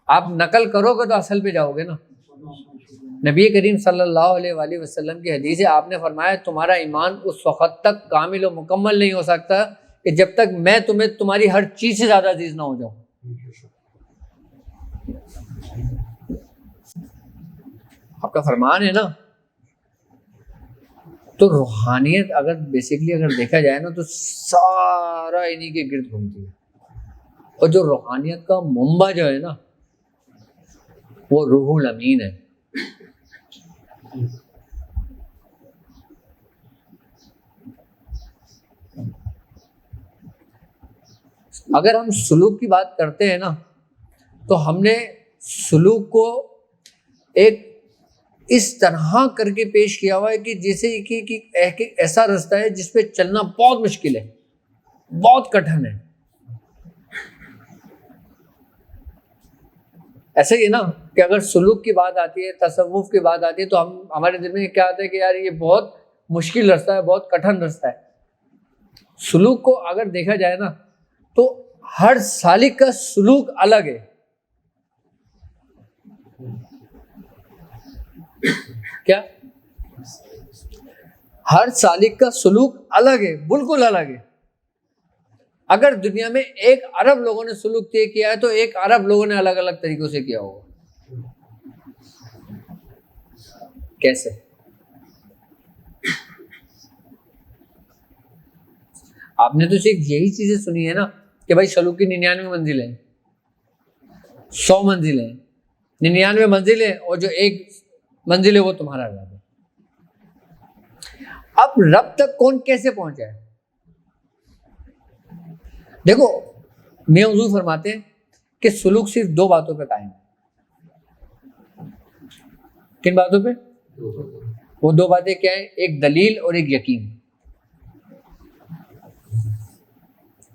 آپ نقل کرو گے تو اصل پہ جاؤ گے نا. نبی کریم صلی اللہ علیہ وآلہ وسلم کی حدیث ہے، آپ نے فرمایا تمہارا ایمان اس وقت تک کامل و مکمل نہیں ہو سکتا کہ جب تک میں تمہیں تمہاری ہر چیز سے زیادہ عزیز نہ ہو جاؤں. آپ کا فرمان ہے نا. تو روحانیت اگر بیسیکلی اگر دیکھا جائے نا تو سارا انہی کے گرد گھومتی ہے. اور جو روحانیت کا منبع جو ہے نا وہ روح الامین ہے. اگر ہم سلوک کی بات کرتے ہیں نا تو ہم نے سلوک کو ایک اس طرح کر کے پیش کیا ہوا ہے کہ جیسے کہ ایک ایسا رستہ ہے جس پہ چلنا بہت مشکل ہے، بہت کٹھن ہے. ایسا ہی ہے نا کہ اگر سلوک کی بات آتی ہے، تصوف کی بات آتی ہے تو ہمارے دل میں کیا آتا ہے کہ یار یہ بہت مشکل رستہ ہے، بہت کٹھن رستہ ہے. سلوک کو اگر دیکھا جائے نا تو ہر سالک کا سلوک الگ ہے. کیا ہر سالک کا سلوک الگ ہے، بالکل الگ ہے. اگر دنیا میں 1 ارب لوگوں نے سلوک طے کیا ہے تو 1 ارب لوگوں نے الگ الگ طریقوں سے کیا ہوگا. کیسے؟ آپ نے تو صرف یہی چیزیں سنی ہے نا کہ بھائی سلوک کی 99 منزل ہیں، 100 منزل ہیں، 99 منزل ہیں، اور جو 1 منزل ہے وہ تمہارا رب ہے. اب رب تک کون کیسے پہنچا ہے؟ دیکھو میاں حضور فرماتے ہیں کہ سلوک صرف 2 باتوں پہ قائم ہے. کن باتوں پہ؟ وہ 2 باتیں کیا ہیں؟ ایک دلیل اور ایک یقین.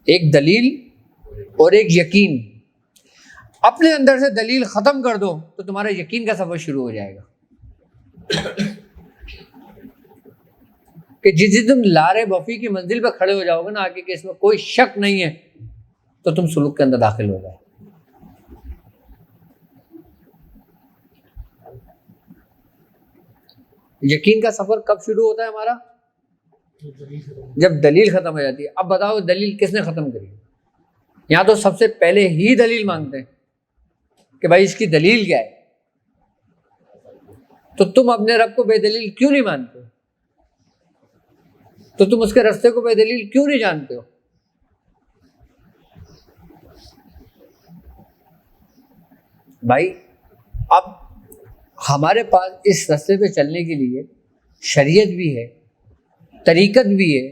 ایک دلیل اور ایک یقین. اپنے اندر سے دلیل ختم کر دو تو تمہارا یقین کا سفر شروع ہو جائے گا کہ جس دن تم لارے بفی کی منزل پہ کھڑے ہو جاؤ گے نا آگے کہ اس میں کوئی شک نہیں ہے، تو تم سلوک کے اندر داخل ہو جائے. یقین کا سفر کب شروع ہوتا ہے ہمارا؟ جب دلیل ختم ہو جاتی ہے. اب بتاؤ دلیل کس نے ختم کری؟ یہاں تو سب سے پہلے ہی دلیل مانگتے ہیں کہ بھائی اس کی دلیل کیا ہے. تو تم اپنے رب کو بے دلیل کیوں نہیں مانتے ہو؟ تو تم اس کے رستے کو بے دلیل کیوں نہیں جانتے ہو؟ بھائی اب ہمارے پاس اس رستے پہ چلنے کے لیے شریعت بھی ہے، طریقت بھی ہے،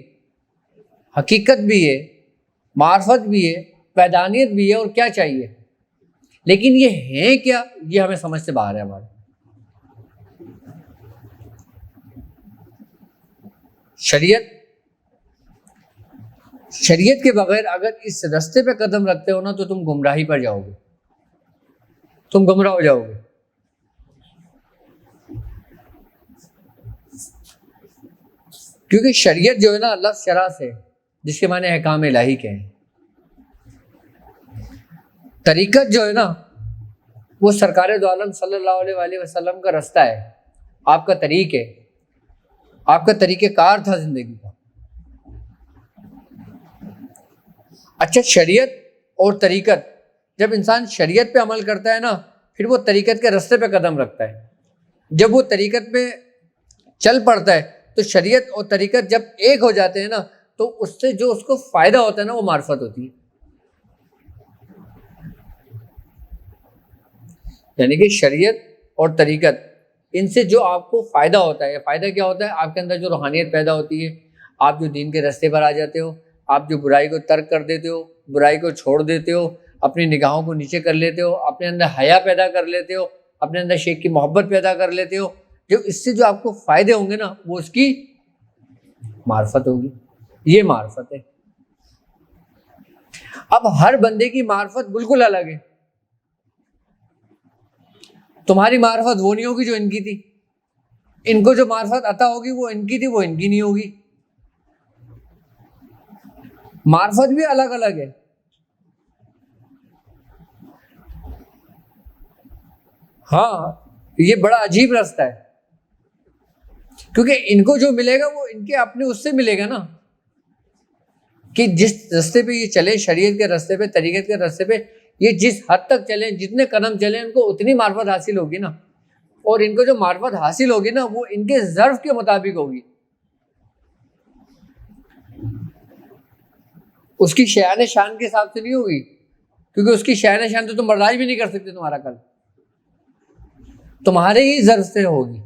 حقیقت بھی ہے، معرفت بھی ہے، پیدانیت بھی ہے، اور کیا چاہیے. لیکن یہ ہے کیا؟ یہ ہمیں سمجھ سے باہر ہے ہمارے. شریعت کے بغیر اگر اس رستے پہ قدم رکھتے ہو نا تو تم گمراہی پر جاؤ گے، تم گمراہ ہو جاؤ گے. کیونکہ شریعت جو ہے نا لفظ شرع سے، جس کے معنی احکام الہی کے ہیں. طریقت جو ہے نا وہ سرکار دو عالم صلی اللہ علیہ وآلہ وسلم کا رستہ ہے، آپ کا طریق ہے، آپ کا طریقہ کار تھا زندگی کا. اچھا شریعت اور طریقت، جب انسان شریعت پہ عمل کرتا ہے نا پھر وہ طریقت کے رستے پہ قدم رکھتا ہے. جب وہ طریقت پہ چل پڑتا ہے تو شریعت اور طریقت جب ایک ہو جاتے ہیں نا تو اس سے جو اس کو فائدہ ہوتا ہے نا وہ معرفت ہوتی ہے. یعنی کہ شریعت اور طریقت، ان سے جو آپ کو فائدہ ہوتا ہے، فائدہ کیا ہوتا ہے؟ آپ کے اندر جو روحانیت پیدا ہوتی ہے، آپ جو دین کے رستے پر آ جاتے ہو، آپ جو برائی کو ترک کر دیتے ہو، برائی کو چھوڑ دیتے ہو، اپنی نگاہوں کو نیچے کر لیتے ہو، اپنے اندر حیا پیدا کر لیتے ہو، اپنے اندر شیخ کی محبت پیدا کر لیتے ہو. جو اس سے جو آپ کو فائدے ہوں گے نا وہ اس کی معرفت ہوگی. یہ معرفت ہے. اب ہر بندے کی معرفت بالکل الگ ہے. تمہاری معرفت وہ نہیں ہوگی جو ان کی تھی، ان کو جو معرفت عطا ہوگی وہ ان کی تھی، وہ ان کی نہیں ہوگی. معرفت بھی الگ الگ ہے. ہاں یہ بڑا عجیب راستہ ہے، کیونکہ ان کو جو ملے گا وہ ان کے اپنے اس سے ملے گا نا، کہ جس رستے پہ یہ چلے، شریعت کے رستے پہ، طریقت کے رستے پہ یہ جس حد تک چلیں، جتنے قدم چلیں، ان کو اتنی معرفت حاصل ہوگی نا. اور ان کو جو معرفت حاصل ہوگی نا وہ ان کے ظرف کے مطابق ہوگی. اس کی شیان شان کے حساب سے نہیں ہوگی، کیونکہ اس کی شیان شان تو تم برداشت بھی نہیں کر سکتے. تمہارا کل تمہارے ہی ظرف سے ہوگی،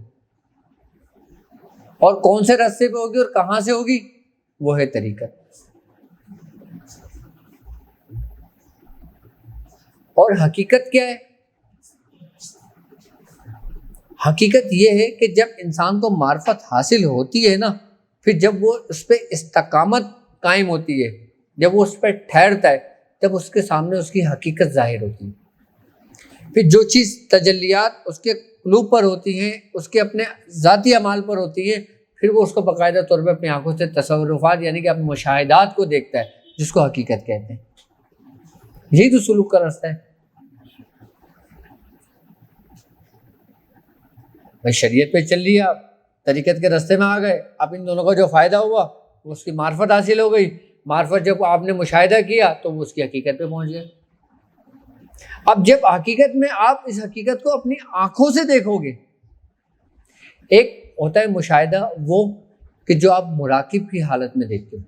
اور کون سے راستے پہ ہوگی اور کہاں سے ہوگی وہ ہے طریقت. اور حقیقت کیا ہے؟ حقیقت یہ ہے کہ جب انسان کو معرفت حاصل ہوتی ہے نا پھر جب وہ اس پہ استقامت قائم ہوتی ہے، جب وہ اس پہ ٹھہرتا ہے، جب اس کے سامنے اس کی حقیقت ظاہر ہوتی ہے. پھر جو چیز تجلیات اس کے قلوب پر ہوتی ہیں، اس کے اپنے ذاتی اعمال پر ہوتی ہیں، پھر وہ اس کو باقاعدہ طور پہ اپنی آنکھوں سے تصورات یعنی کہ اپنے مشاہدات کو دیکھتا ہے، جس کو حقیقت کہتے ہیں. یہی تو سلوک کا راستہ ہے. بھائی شریعت پہ چل لیے آپ، طریقت کے راستے میں آ گئے. اب ان دونوں کا جو فائدہ ہوا وہ اس کی معرفت حاصل ہو گئی. معرفت جب آپ نے مشاہدہ کیا تو وہ اس کی حقیقت پہ پہنچ گئے. اب جب حقیقت میں آپ اس حقیقت کو اپنی آنکھوں سے دیکھو گے، ایک ہوتا ہے مشاہدہ وہ کہ جو آپ مراقب کی حالت میں دیکھتے ہو،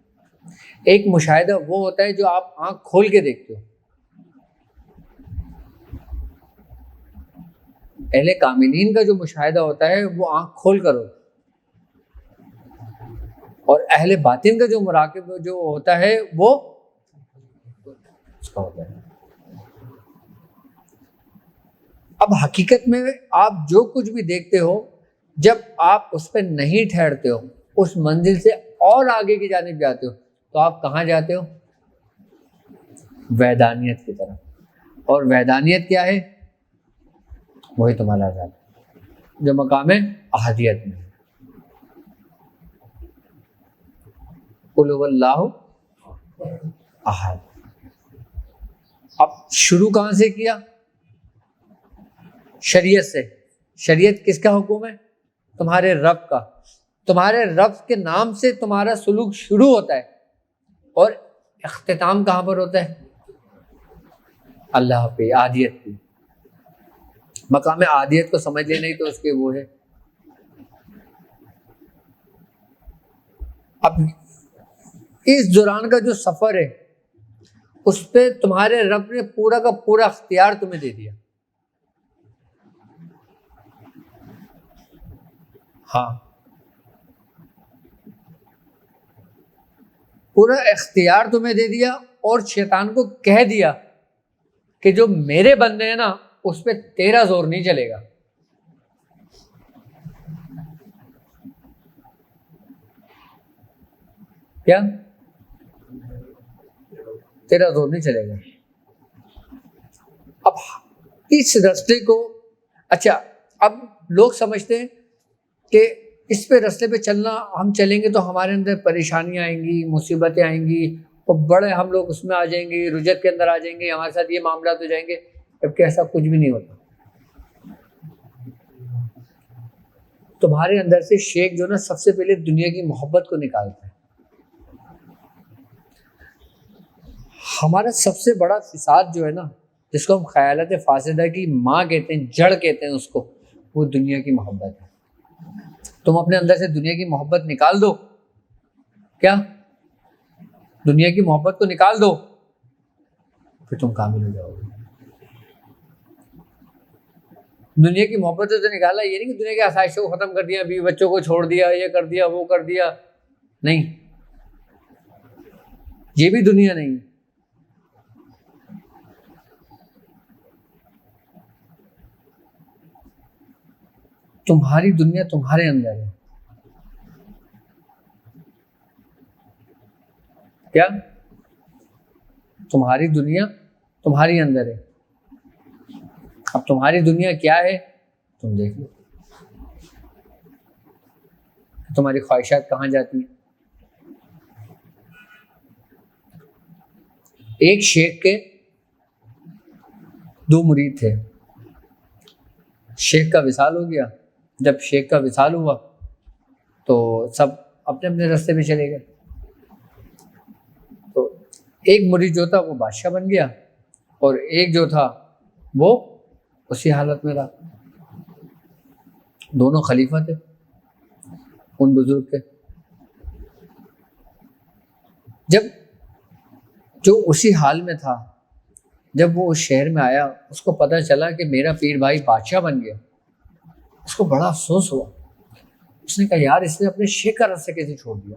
ایک مشاہدہ وہ ہوتا ہے جو آپ آنکھ کھول کے دیکھتے ہو. اہل کاملین کا جو مشاہدہ ہوتا ہے وہ آنکھ کھول کر ہوتا ہے، اور اہل باطن کا جو مراقب جو ہوتا ہے وہ اس کا ہوتا ہے. اب حقیقت میں آپ جو کچھ بھی دیکھتے ہو، جب آپ اس پہ نہیں ٹھہرتے ہو، اس منزل سے اور آگے کی جانب جاتے ہو، تو آپ کہاں جاتے ہو؟ وحدانیت کی طرف. اور وحدانیت کیا ہے؟ وہی تمہارا ذات ہے جو مقام احدیت میں. قل هو اللہ احد. اب شروع کہاں سے کیا؟ شریعت سے. شریعت کس کا حکم ہے؟ تمہارے رب کا. تمہارے رب کے نام سے تمہارا سلوک شروع ہوتا ہے اور اختتام کہاں پر ہوتا ہے؟ اللہ پہ، عادیت پہ. مقام عادیت کو سمجھ لینا ہی تو اس کے وہ ہے. اب اس دوران کا جو سفر ہے اس پہ تمہارے رب نے پورا کا پورا اختیار تمہیں دے دیا. ہاں، پورا اختیار تمہیں دے دیا اور شیطان کو کہہ دیا کہ جو میرے بندے ہیں نا اس پہ تیرا زور نہیں چلے گا. کیا؟ تیرا زور نہیں چلے گا. اب اس راستے کو، اچھا اب لوگ سمجھتے ہیں کہ اس پہ راستے پہ چلنا، ہم چلیں گے تو ہمارے اندر پریشانیاں آئیں گی، مصیبتیں آئیں گی، اور بڑے ہم لوگ اس میں آ جائیں گے، رجت کے اندر آ جائیں گے، ہمارے ساتھ یہ معاملات ہو جائیں گے. جبکہ ایسا کچھ بھی نہیں ہوتا. تمہارے اندر سے شیخ جو نا سب سے پہلے دنیا کی محبت کو نکالتا ہے. ہمارا سب سے بڑا فساد جو ہے نا، جس کو ہم خیالات فاسدہ کی ماں کہتے ہیں، جڑ کہتے ہیں اس کو، وہ دنیا کی محبت ہے. تم اپنے اندر سے دنیا کی محبت نکال دو، کیا دنیا کی محبت کو نکال دو، پھر تم کامل ہو جاؤ گے. دنیا کی محبت سے نکالا یہ نہیں کہ دنیا کی آسائشوں کو ختم کر دیا، بیوی بچوں کو چھوڑ دیا، یہ کر دیا وہ کر دیا. نہیں، یہ بھی دنیا نہیں. تمہاری دنیا تمہارے اندر ہے. کیا؟ تمہاری دنیا تمہاری اندر ہے. اب تمہاری دنیا کیا ہے تم دیکھ لو. تمہاری خواہشات کہاں جاتی ہیں؟ ایک شیخ کے دو مرید تھے. شیخ کا وصال ہو گیا. جب شیخ کا وصال ہوا تو سب اپنے اپنے راستے پہ چلے گئے. تو ایک مرید جو تھا وہ بادشاہ بن گیا اور ایک جو تھا وہ اسی حالت میں رہا. دونوں خلیفہ تھے ان بزرگ کے. جب جو اسی حال میں تھا، جب وہ اس شہر میں آیا، اس کو پتہ چلا کہ میرا پیر بھائی بادشاہ بن گیا، اس کو بڑا افسوس ہوا. اس نے کہا یار اس نے اپنے شیخ کا راستہ کیسے چھوڑ دیا؟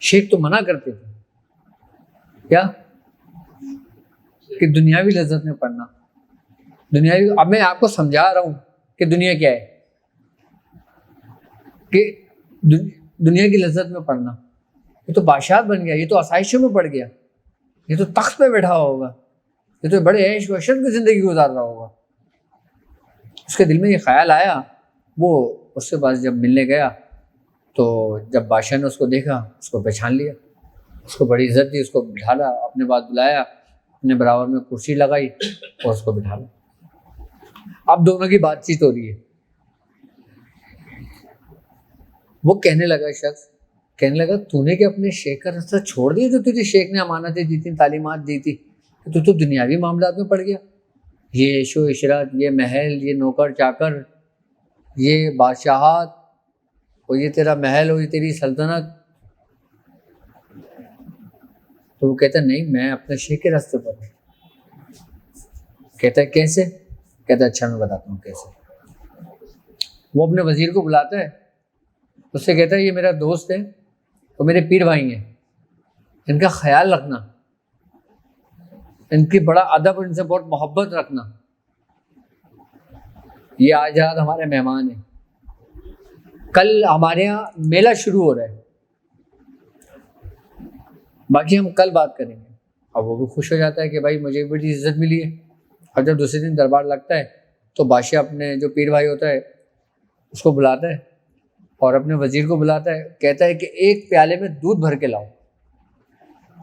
شیخ تو منع کرتے تھے کیا کہ دنیاوی لذت میں پڑنا. دنیاوی، اب میں آپ کو سمجھا رہا ہوں کہ دنیا کیا ہے، کہ دنیا کی لذت میں پڑنا. یہ تو بادشاہ بن گیا، یہ تو آسائشوں میں پڑ گیا، یہ تو تخت پہ بیٹھا ہوگا، یہ تو بڑے عیش و عشرت کی زندگی گزار رہا ہوگا. اس کے دل میں یہ خیال آیا. وہ اس کے پاس جب ملنے گیا تو جب بادشاہ نے اس کو دیکھا، اس کو پہچان لیا، اس کو بڑی عزت دی، اس کو بٹھالا، اپنے پاس بلایا، اپنے برابر میں کرسی لگائی اور اس کو بٹھالا. اب دونوں کی بات چیت ہو رہی ہے. وہ کہنے لگا شخص کہنے لگا تو نے کہ اپنے شیخ کا راستہ چھوڑ دیا جو تجھے شیخ نے امانتیں دی تھیں، تعلیمات دی تھی، کہ تو دنیاوی معاملات میں پڑ گیا، یہ عیش و عشرت، یہ محل، یہ نوکر چاکر، یہ بادشاہت، اور یہ تیرا محل اور یہ تیری سلطنت. تو وہ کہتا ہے نہیں، میں اپنے شیخ کے راستے پر ہوں. کہتا ہے کیسے؟ کہتا ہے اچھا میں بتاتا ہوں کیسے. وہ اپنے وزیر کو بلاتا ہے، اس سے کہتا ہے یہ میرا دوست ہے اور میرے پیر بھائی ہیں، ان کا خیال رکھنا، ان کی بڑا ادب اور ان سے بہت محبت رکھنا. یہ آج رات ہمارے مہمان ہیں، کل ہمارے یہاں میلہ شروع ہو رہا ہے، باقی ہم کل بات کریں گے. اب وہ بھی خوش ہو جاتا ہے کہ بھائی مجھے بڑی عزت ملی ہے. اور جب دوسرے دن دربار لگتا ہے تو بادشاہ اپنے جو پیر بھائی ہوتا ہے اس کو بلاتا ہے اور اپنے وزیر کو بلاتا ہے، کہتا ہے کہ ایک پیالے میں دودھ بھر کے لاؤ.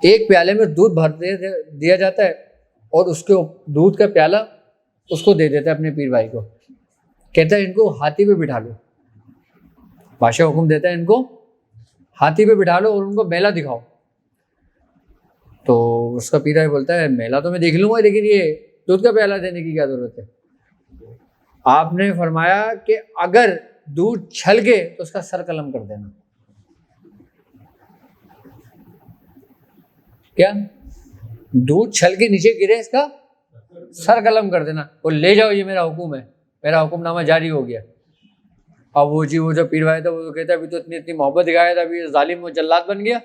ایک پیالے میں دودھ بھر دیا جاتا ہے اور اس کے دودھ کا پیالہ اس کو دے دیتا ہے اپنے پیر بھائی کو. کہتا ہے ان کو ہاتھی پہ بٹھا لو. بادشاہ حکم دیتا ہے ان کو ہاتھی پہ بٹھا لو اور ان کو میلہ دکھاؤ. تو اس کا پیر بھائی بولتا ہے میلہ تو میں دیکھ لوں گا، لیکن یہ دودھ کا پیالہ دینے کی کیا ضرورت ہے؟ آپ نے فرمایا کہ اگر دودھ چھل گئے تو اس کا سر قلم کر دینا. کیا دودھ چھل کے نیچے گرے اس کا سر قلم کر دینا، اور لے جاؤ یہ میرا حکم ہے، میرا حکم نامہ جاری ہو گیا. اب وہ جو پیر بھائی تھا وہ کہتا ہے ابھی تو اتنی محبت دکھایا تھا، ابھی ظالم و جلاد بن گیا،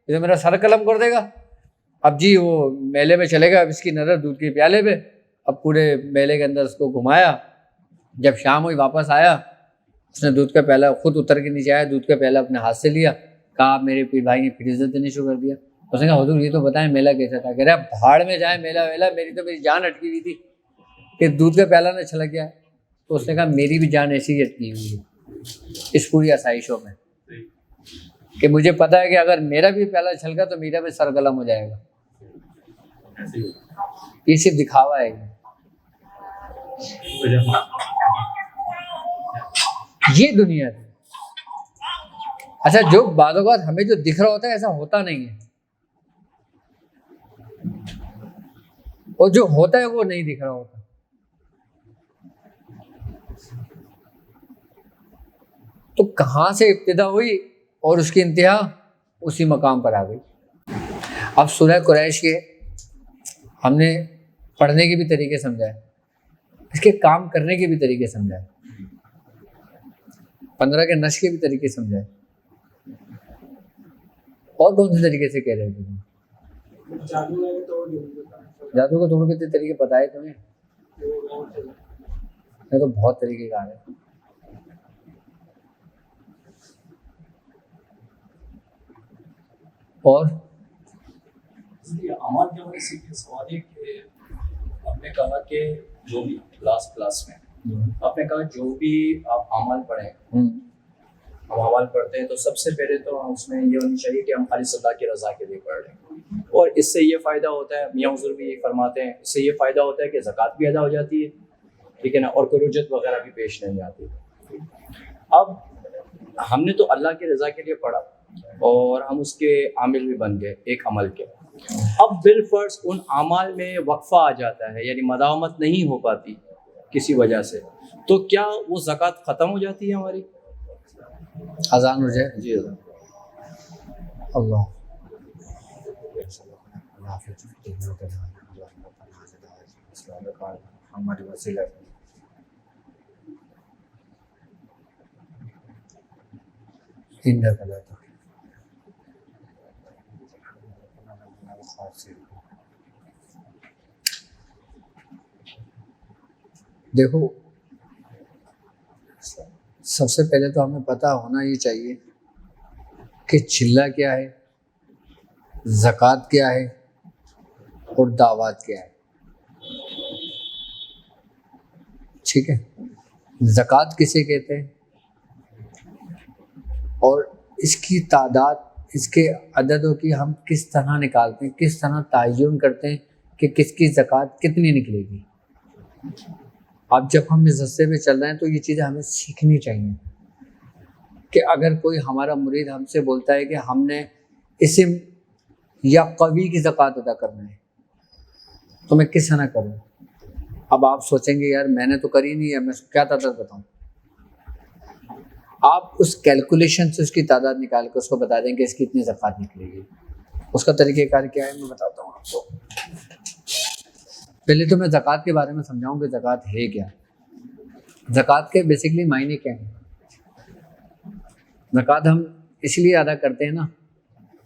یہ تو میرا سر قلم کر دے گا. اب جی وہ میلے میں چلے گا، اب اس کی نظر دودھ کے پیالے پہ. اب پورے میلے کے اندر اس کو گھمایا. جب شام ہوئی واپس آیا، اس نے دودھ کا پیالہ خود اتر کے نیچے آیا، دودھ کا پیالہ اپنے ہاتھ سے لیا، کہا آپ میرے پیر بھائی نے پھر عزت دینی شروع کر دیا. اس نے کہا حضور یہ تو بتائیں میلہ کیسا تھا؟ کہہ رہا بھاڑ میں جائے میلہ ویلہ، میری جان اٹکی ہوئی تھی کہ دودھ کا پیالہ نہ چھلک گیا. تو اس نے کہا میری بھی جان ایسی ہی اٹکی ہوئی ہے اس پوری آسائشوں میں، کہ مجھے پتا ہے کہ اگر میرا بھی پیالہ چھلکا تو میرا بھی سر قلم ہو جائے گا. یہ صرف دکھاوا ہے، یہ دنیا ہے. اچھا جو بعض اوقات ہمیں جو دکھ رہا ہوتا ہے ایسا ہوتا نہیں ہے، اور جو ہوتا ہے وہ نہیں دکھ رہا ہوتا. تو کہاں سے ابتدا ہوئی اور اس کی انتہا اسی مقام پر آ گئی. اب سورہ قریش کے ہم نے پڑھنے کے بھی طریقے سمجھائے، اس کے کام کرنے کے بھی طریقے سمجھائے، 15 کے نشر کے بھی طریقے سمجھائے. اور کون سے طریقے سے کہہ رہے تھے؟ جادو کو تھوڑے کتنے طریقے بتائے تمہیں؟ میں تو بہت طریقے کار ہے. اور عمل کے وجہ سے سوال ہے کہ آپ نے کہا کہ جو بھی لاسٹ کلاس میں آپ نے کہا جو بھی آپ عمل پڑھیں، ہم عمل پڑھتے ہیں تو سب سے پہلے تو اس میں یہ ہونی چاہیے کہ ہم خالص اللہ کی رضا کے لیے پڑھ رہے ہیں. اور اس سے یہ فائدہ ہوتا ہے، میاں حضور بھی یہ فرماتے ہیں، اس سے یہ فائدہ ہوتا ہے کہ زکوٰۃ بھی ادا ہو جاتی ہے، ٹھیک ہے نا، اور کوئی رجت وغیرہ بھی پیش نہیں آتی. اب ہم نے تو اللہ کی رضا کے لیے پڑھا اور ہم اس کے عامل بھی بن گئے ایک عمل کے. اب بالفرض ان اعمال میں وقفہ آ جاتا ہے، یعنی مداومت نہیں ہو پاتی کسی وجہ سے، تو کیا وہ زکوٰۃ ختم ہو جاتی ہے ہماری؟ اذان ہو جائے جی اللہ دیکھو سب سے پہلے تو ہمیں پتہ ہونا یہ چاہیے کہ چلہ کیا ہے، زکوٰۃ کیا ہے اور دعوات کیا ہے. ٹھیک ہے، زکوٰۃ کسے کہتے ہیں اور اس کی تعداد، اس کے عددوں کی ہم کس طرح نکالتے ہیں، کس طرح تعین کرتے ہیں کہ کس کی زکوٰۃ کتنی نکلے گی. اب جب ہم اس رستے پہ چل رہے ہیں تو یہ چیزیں ہمیں سیکھنی چاہیے. کہ اگر کوئی ہمارا مرید ہم سے بولتا ہے کہ ہم نے اسم یا قوی کی زکوٰۃ ادا کرنا ہے تو میں کس طرح کروں؟ اب آپ سوچیں گے یار میں نے تو کری نہیں ہے، میں کیا تعداد بتاؤں؟ آپ اس کیلکولیشن سے اس کی تعداد نکال کے اس کو بتا دیں کہ اس کی اتنی زکوٰۃ نکلے گی۔ اس کا طریقہ کار کیا ہے میں بتاتا ہوں آپ کو۔ پہلے تو میں زکوٰۃ کے بارے میں سمجھاؤں کہ زکوٰۃ ہے کیا۔ زکوٰۃ کے بیسکلی معنی کیا ہیں؟ زکوٰۃ ہم اس لیے ادا کرتے ہیں نا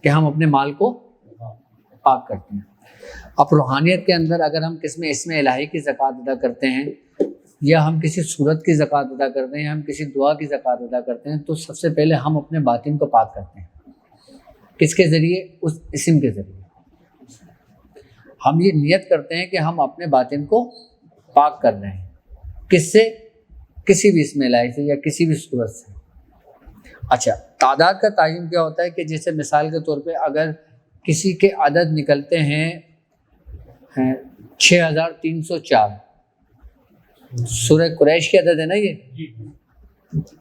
کہ ہم اپنے مال کو پاک کرتے ہیں۔ اب روحانیت کے اندر اگر ہم اسم الہی کی زکوٰۃ ادا کرتے ہیں یا ہم کسی صورت کی زکوٰۃ ادا کرتے ہیں یا ہم کسی دعا کی زکوٰۃ ادا کرتے ہیں تو سب سے پہلے ہم اپنے باطن کو پاک کرتے ہیں۔ کس کے ذریعے؟ اس اسم کے ذریعے۔ ہم یہ نیت کرتے ہیں کہ ہم اپنے باطن کو پاک کر رہے ہیں۔ کس سے؟ کسی بھی اسم الہی سے یا کسی بھی صورت سے۔ اچھا، تعداد کا تعین کیا ہوتا ہے کہ جیسے مثال کے طور پہ اگر کسی کے عدد نکلتے ہیں 6304، سورہ قریش کی عدد ہے نا یہ۔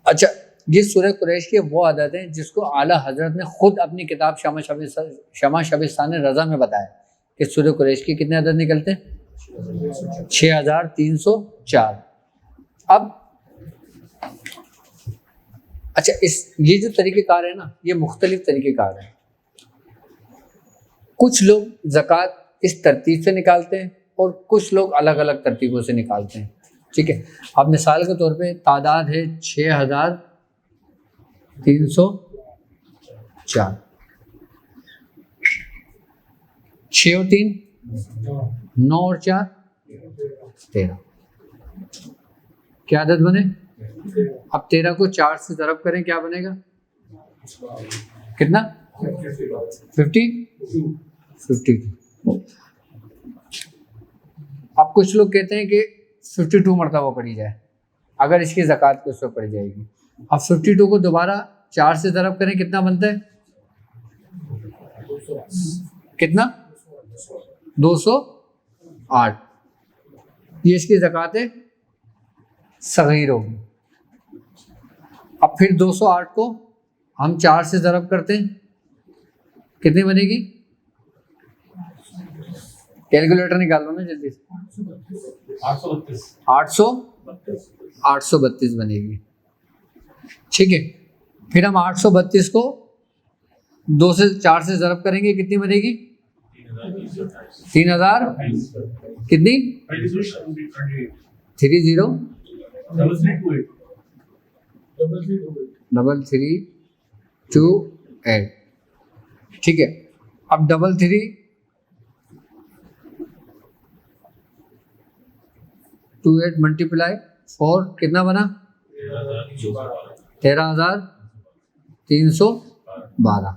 اچھا، یہ سورہ قریش کے وہ عدد ہیں جس کو اعلیٰ حضرت نے خود اپنی کتاب شمع شبستان رضا میں بتایا کہ سورہ قریش کے کتنے عدد نکلتے ہیں؟ 6304۔ اب اچھا، یہ جو طریقہ کار ہے نا یہ مختلف طریقہ کار ہے۔ کچھ لوگ زکوٰۃ اس ترتیب سے نکالتے ہیں اور کچھ لوگ الگ الگ ترتیبوں سے نکالتے ہیں، ٹھیک ہے۔ اب مثال کے طور پہ تعداد ہے 6304، 6 اور 3 9 اور 4 13، کیا عدد بنے؟ اب 13 کو 4 سے ضرب کریں کیا بنے گا؟ کتنا؟ 52۔ اب کچھ لوگ کہتے ہیں کہ 52 مرتبہ پڑھی جائے اگر اس کی زکوٰۃ اس پہ پڑی جائے گی۔ اب 52 کو دوبارہ 4 سے ضرب کریں کتنا بنتا ہے؟ کتنا؟ 208۔ یہ اس کی زکوٰۃ صغیر ہوگی۔ اب پھر 208 کو ہم 4 سے ضرب کرتے ہیں کتنی بنے گی؟ کیلکولیٹر نکال لو نا جلدی سے۔ 832 بنے گی، ٹھیک ہے۔ پھر ہم 832 کو 2 سے 4 سے ضرب کریں گے کتنی بنے گی؟ 3000 کتنی؟ 3328، ٹھیک ہے۔ اب 3328 ملٹیپلائی 4 کتنا بنا؟ 13312۔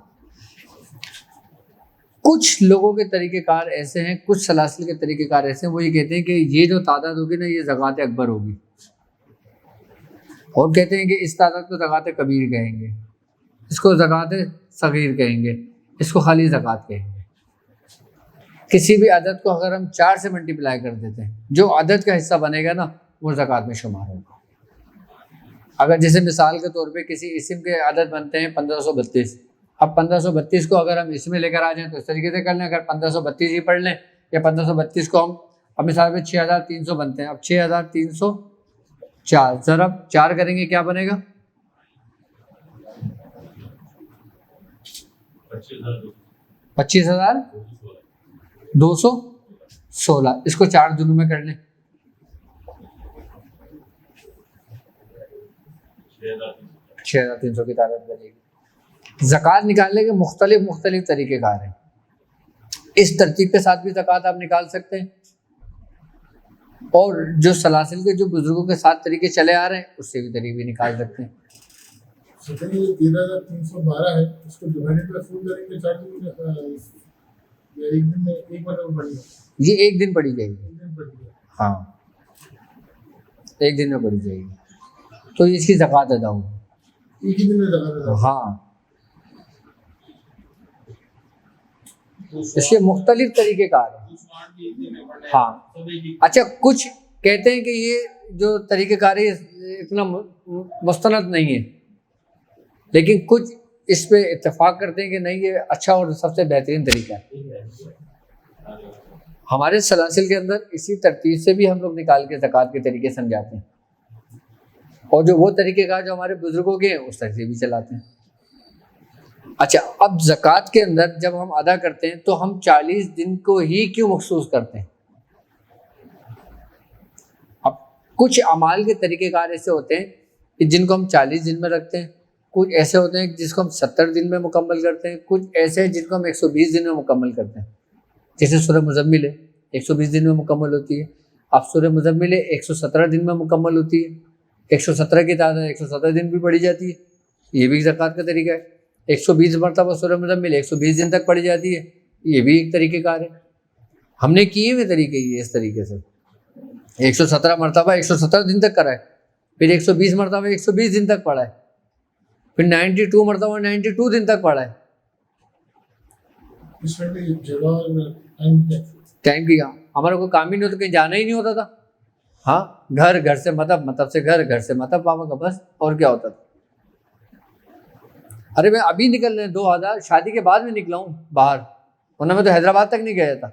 کچھ لوگوں کے طریقہ کار ایسے ہیں، کچھ سلاسل کے طریقہ کار ایسے ہیں، وہ یہ کہتے ہیں کہ یہ جو تعداد ہوگی نا یہ زکوٰۃ اکبر ہوگی، اور کہتے ہیں کہ اس تعداد کو زکوٰۃ کبیر کہیں گے، اس کو زکوٰۃ صغیر کہیں گے، اس کو خالی زکوٰۃ کہیں گے۔ کسی بھی عدد کو اگر ہم 4 سے ملٹیپلائی کر دیتے ہیں جو عدد کا حصہ بنے گا نا وہ زکوٰۃ میں شمار ہوگا۔ اگر جیسے مثال کے طور پہ کسی اسم کے عدد بنتے ہیں 1532، اب 1532 کو اگر ہم اس میں لے کر آ جائیں تو اس طریقے سے کر لیں، اگر 1532 ہی پڑھ لیں یا 1532 کو ہم اب مثال پہ 6300 بنتے ہیں، اب 6304 ضرب 4 کریں گے کیا بنے گا؟ 25216۔ اس کو 4 دنوں میں کر لیں، 6300 کی تعداد بنے گی۔ زکوٰۃ نکالنے کے مختلف طریقے کار ہیں۔ اس ترتیب کے ساتھ بھی زکوٰۃ آپ نکال سکتے ہیں، اور جو سلاسل کے جو بزرگوں کے ساتھ طریقے چلے آ رہے ہیں اس سے بھی طریقے بھی نکال سکتے ہیں۔ 13,312 ہے، اس کو ڈیوائڈڈ بائی 4 کریں گے 4 دن یا ایک دن میں ایک بار پڑھیں گے؟ یہ ایک دن پڑھی جائے گی، ہاں ایک دن میں پڑھی جائے گی، تو اس کی زکوٰۃ ادا ہوگی ایک ہی دن میں زکوٰۃ ادا ہوگی۔ ہاں، اس کے مختلف طریقے کار ہیں۔ ہاں اچھا، کچھ کہتے ہیں کہ یہ جو طریقہ کار ہے اتنا مستند نہیں ہے، لیکن کچھ اس پہ اتفاق کرتے ہیں کہ نہیں یہ اچھا اور سب سے بہترین طریقہ ہے. ہمارے سلاسل کے اندر اسی ترتیب سے بھی ہم لوگ نکال کے زکوٰۃ کے طریقے سمجھاتے ہیں، اور جو وہ طریقے کار جو ہمارے بزرگوں کے ہیں اس طرح سے بھی چلاتے ہیں. اچھا، اب زکوٰۃ کے اندر جب ہم ادا کرتے ہیں تو ہم 40 دن کو ہی کیوں مخصوص کرتے ہیں؟ اب کچھ اعمال کے طریقہ کار ایسے ہوتے ہیں کہ جن کو ہم 40 دن میں رکھتے ہیں، کچھ ایسے ہوتے ہیں جس کو ہم 70 دن میں مکمل کرتے ہیں، کچھ ایسے ہیں جن کو ہم 120 دن میں مکمل کرتے ہیں. جیسے سورہ مزمل ہے 120 دن میں مکمل ہوتی ہے. اب سورہ مزمل ہے 117 دن میں مکمل ہوتی ہے. 117 کی تعداد 117 دن بھی پڑھی جاتی ہے، یہ بھی زکوٰۃ کا طریقہ ہے. 120 مرتبہ سورہ مزمل 120 دن تک پڑھی جاتی ہے، یہ بھی ایک طریقہ کار ہے. ہم نے کیے ہوئے طریقے یہ اس طریقے سے 117 مرتبہ 117 دن تک کرا ہے، پھر 120 مرتبہ 120 دن تک پڑھا ہے، پھر 92 مرتبہ 92 دن تک پڑھا ہے. اس میں بھی جگہ ٹائم کیا ہمارا کوئی کام ہی نہیں ہوتا، کہیں جانا ہی نہیں ہوتا تھا. ہاں، گھر سے مطلب سے گھر سے مطلب پاپا کا، بس اور کیا ہوتا تھا. ارے میں ابھی نکل رہے 2000 شادی کے بعد میں نکلا ہوں باہر، ورنہ میں تو حیدرآباد تک نہیں گیا تھا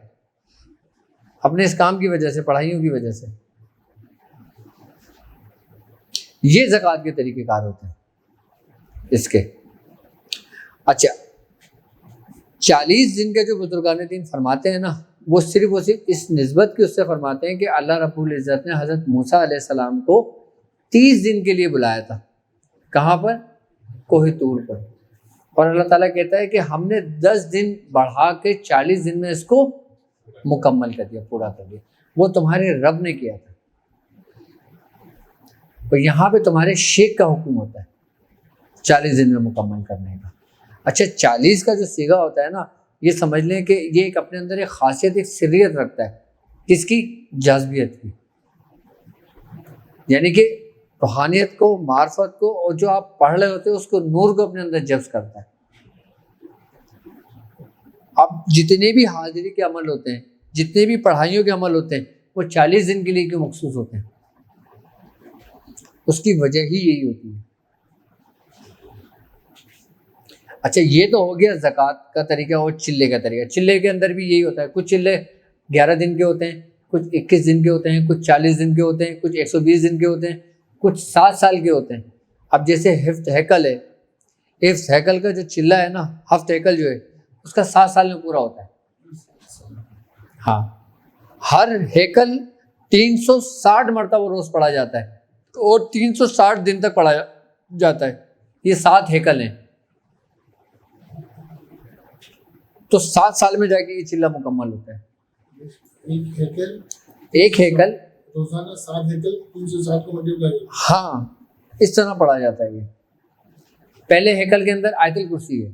اپنے اس کام کی وجہ سے، پڑھائیوں کی وجہ سے. یہ زکوٰۃ کے طریقہ کار ہوتے ہیں اس کے. اچھا، 40 دن کے جو بزرگان دین فرماتے ہیں نا، وہ صرف اس نسبت کی اس سے فرماتے ہیں کہ اللہ رب العزت نے حضرت موسیٰ علیہ السلام کو 30 دن کے لیے بلایا تھا. کہاں پر؟ کوہ طور پر. اور اللہ تعالیٰ کہتا ہے کہ ہم نے 10 دن بڑھا کے 40 دن میں اس کو مکمل کر دیا، پورا کر دیا. وہ تمہارے رب نے کیا تھا. تو یہاں پہ تمہارے شیخ کا حکم ہوتا ہے 40 دن میں مکمل کرنے کا. اچھا، 40 کا جو صیغہ ہوتا ہے نا، یہ سمجھ لیں کہ یہ ایک اپنے اندر ایک خاصیت، ایک سریت رکھتا ہے. کس کی؟ جاذبیت کی. یعنی کہ روحانیت کو، معرفت کو، اور جو آپ پڑھ رہے ہوتے ہیں اس کو، نور کو اپنے اندر جذب کرتا ہے. اب جتنے بھی حاضری کے عمل ہوتے ہیں، جتنے بھی پڑھائیوں کے عمل ہوتے ہیں، وہ 40 دن کے لیے کیوں مخصوص ہوتے ہیں؟ اس کی وجہ ہی یہی ہوتی ہے. اچھا، یہ تو ہو گیا زکوٰۃ کا طریقہ اور چلے کا طریقہ. چلے کے اندر بھی یہی ہوتا ہے. کچھ چلے 11 دن کے ہوتے ہیں، کچھ 21 دن کے ہوتے ہیں، کچھ 40 دن کے ہوتے ہیں، کچھ 120 دن کے ہوتے ہیں، کچھ 7 سال کے ہوتے ہیں. اب جیسے ہفت ہیکل ہے، ہفت ہیکل کا جو چلہ ہے نا، ہفت ہیکل جو ہے اس کا 7 سال میں پورا ہوتا ہے. ہاں، ہر ہیکل 360 مرتبہ روز پڑھا جاتا ہے اور 360 دن تک پڑھا جاتا ہے. یہ 7 ہیکل ہیں، تو 7 سال میں جا کے یہ چلہ مکمل ہوتا ہے. ایک ہیکل روزانہ 7 ہیکل 360 کو ملٹیپلائی. ہاں، اس طرح پڑھا جاتا ہے. یہ پہلے ہیکل کے اندر آیت الکرسی ہے.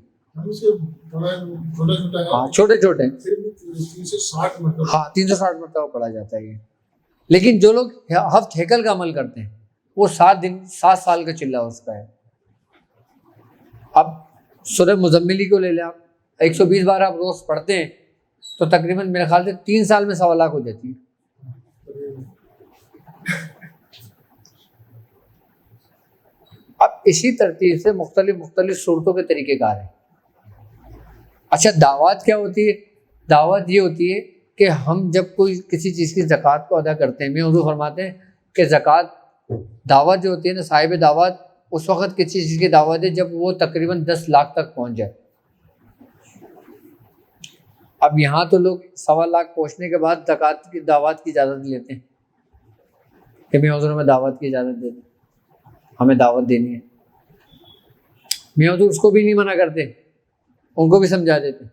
ہاں، چھوٹے چھوٹے. ہاں، 360 مرتبہ پڑھا جاتا ہے یہ. لیکن جو لوگ ہفت ہیکل کا عمل کرتے ہیں وہ 7 سال کا چلہ اس کا ہے. اب سورہ مزمل کو لے لیں آپ، 120 بار آپ روز پڑھتے ہیں تو تقریباً میرے خیال سے 3 سال میں 1.25 لاکھ ہو جاتی ہے. اب اسی ترتیب سے مختلف صورتوں کے طریقہ کار ہیں. اچھا، دعوات کیا ہوتی ہے؟ دعوت یہ ہوتی ہے کہ ہم جب کوئی کسی چیز کی زکوٰۃ کو ادا کرتے ہیں، میں حضور فرماتے ہیں کہ زکوٰۃ دعوت جو ہوتی ہے نا، صاحب دعوت اس وقت کسی چیز کی دعوت ہے جب وہ تقریباً 10 لاکھ تک پہنچ جائے. اب یہاں تو لوگ 1.25 لاکھ پہنچنے کے بعد زکوٰۃ کی دعوت کی اجازت لیتے ہیں کہ میں حضور ہمیں دعوت کی اجازت دے دیں، ہمیں دعوت دینی ہے. میں حضور اس کو بھی نہیں منع کرتے، ان کو بھی سمجھا دیتے.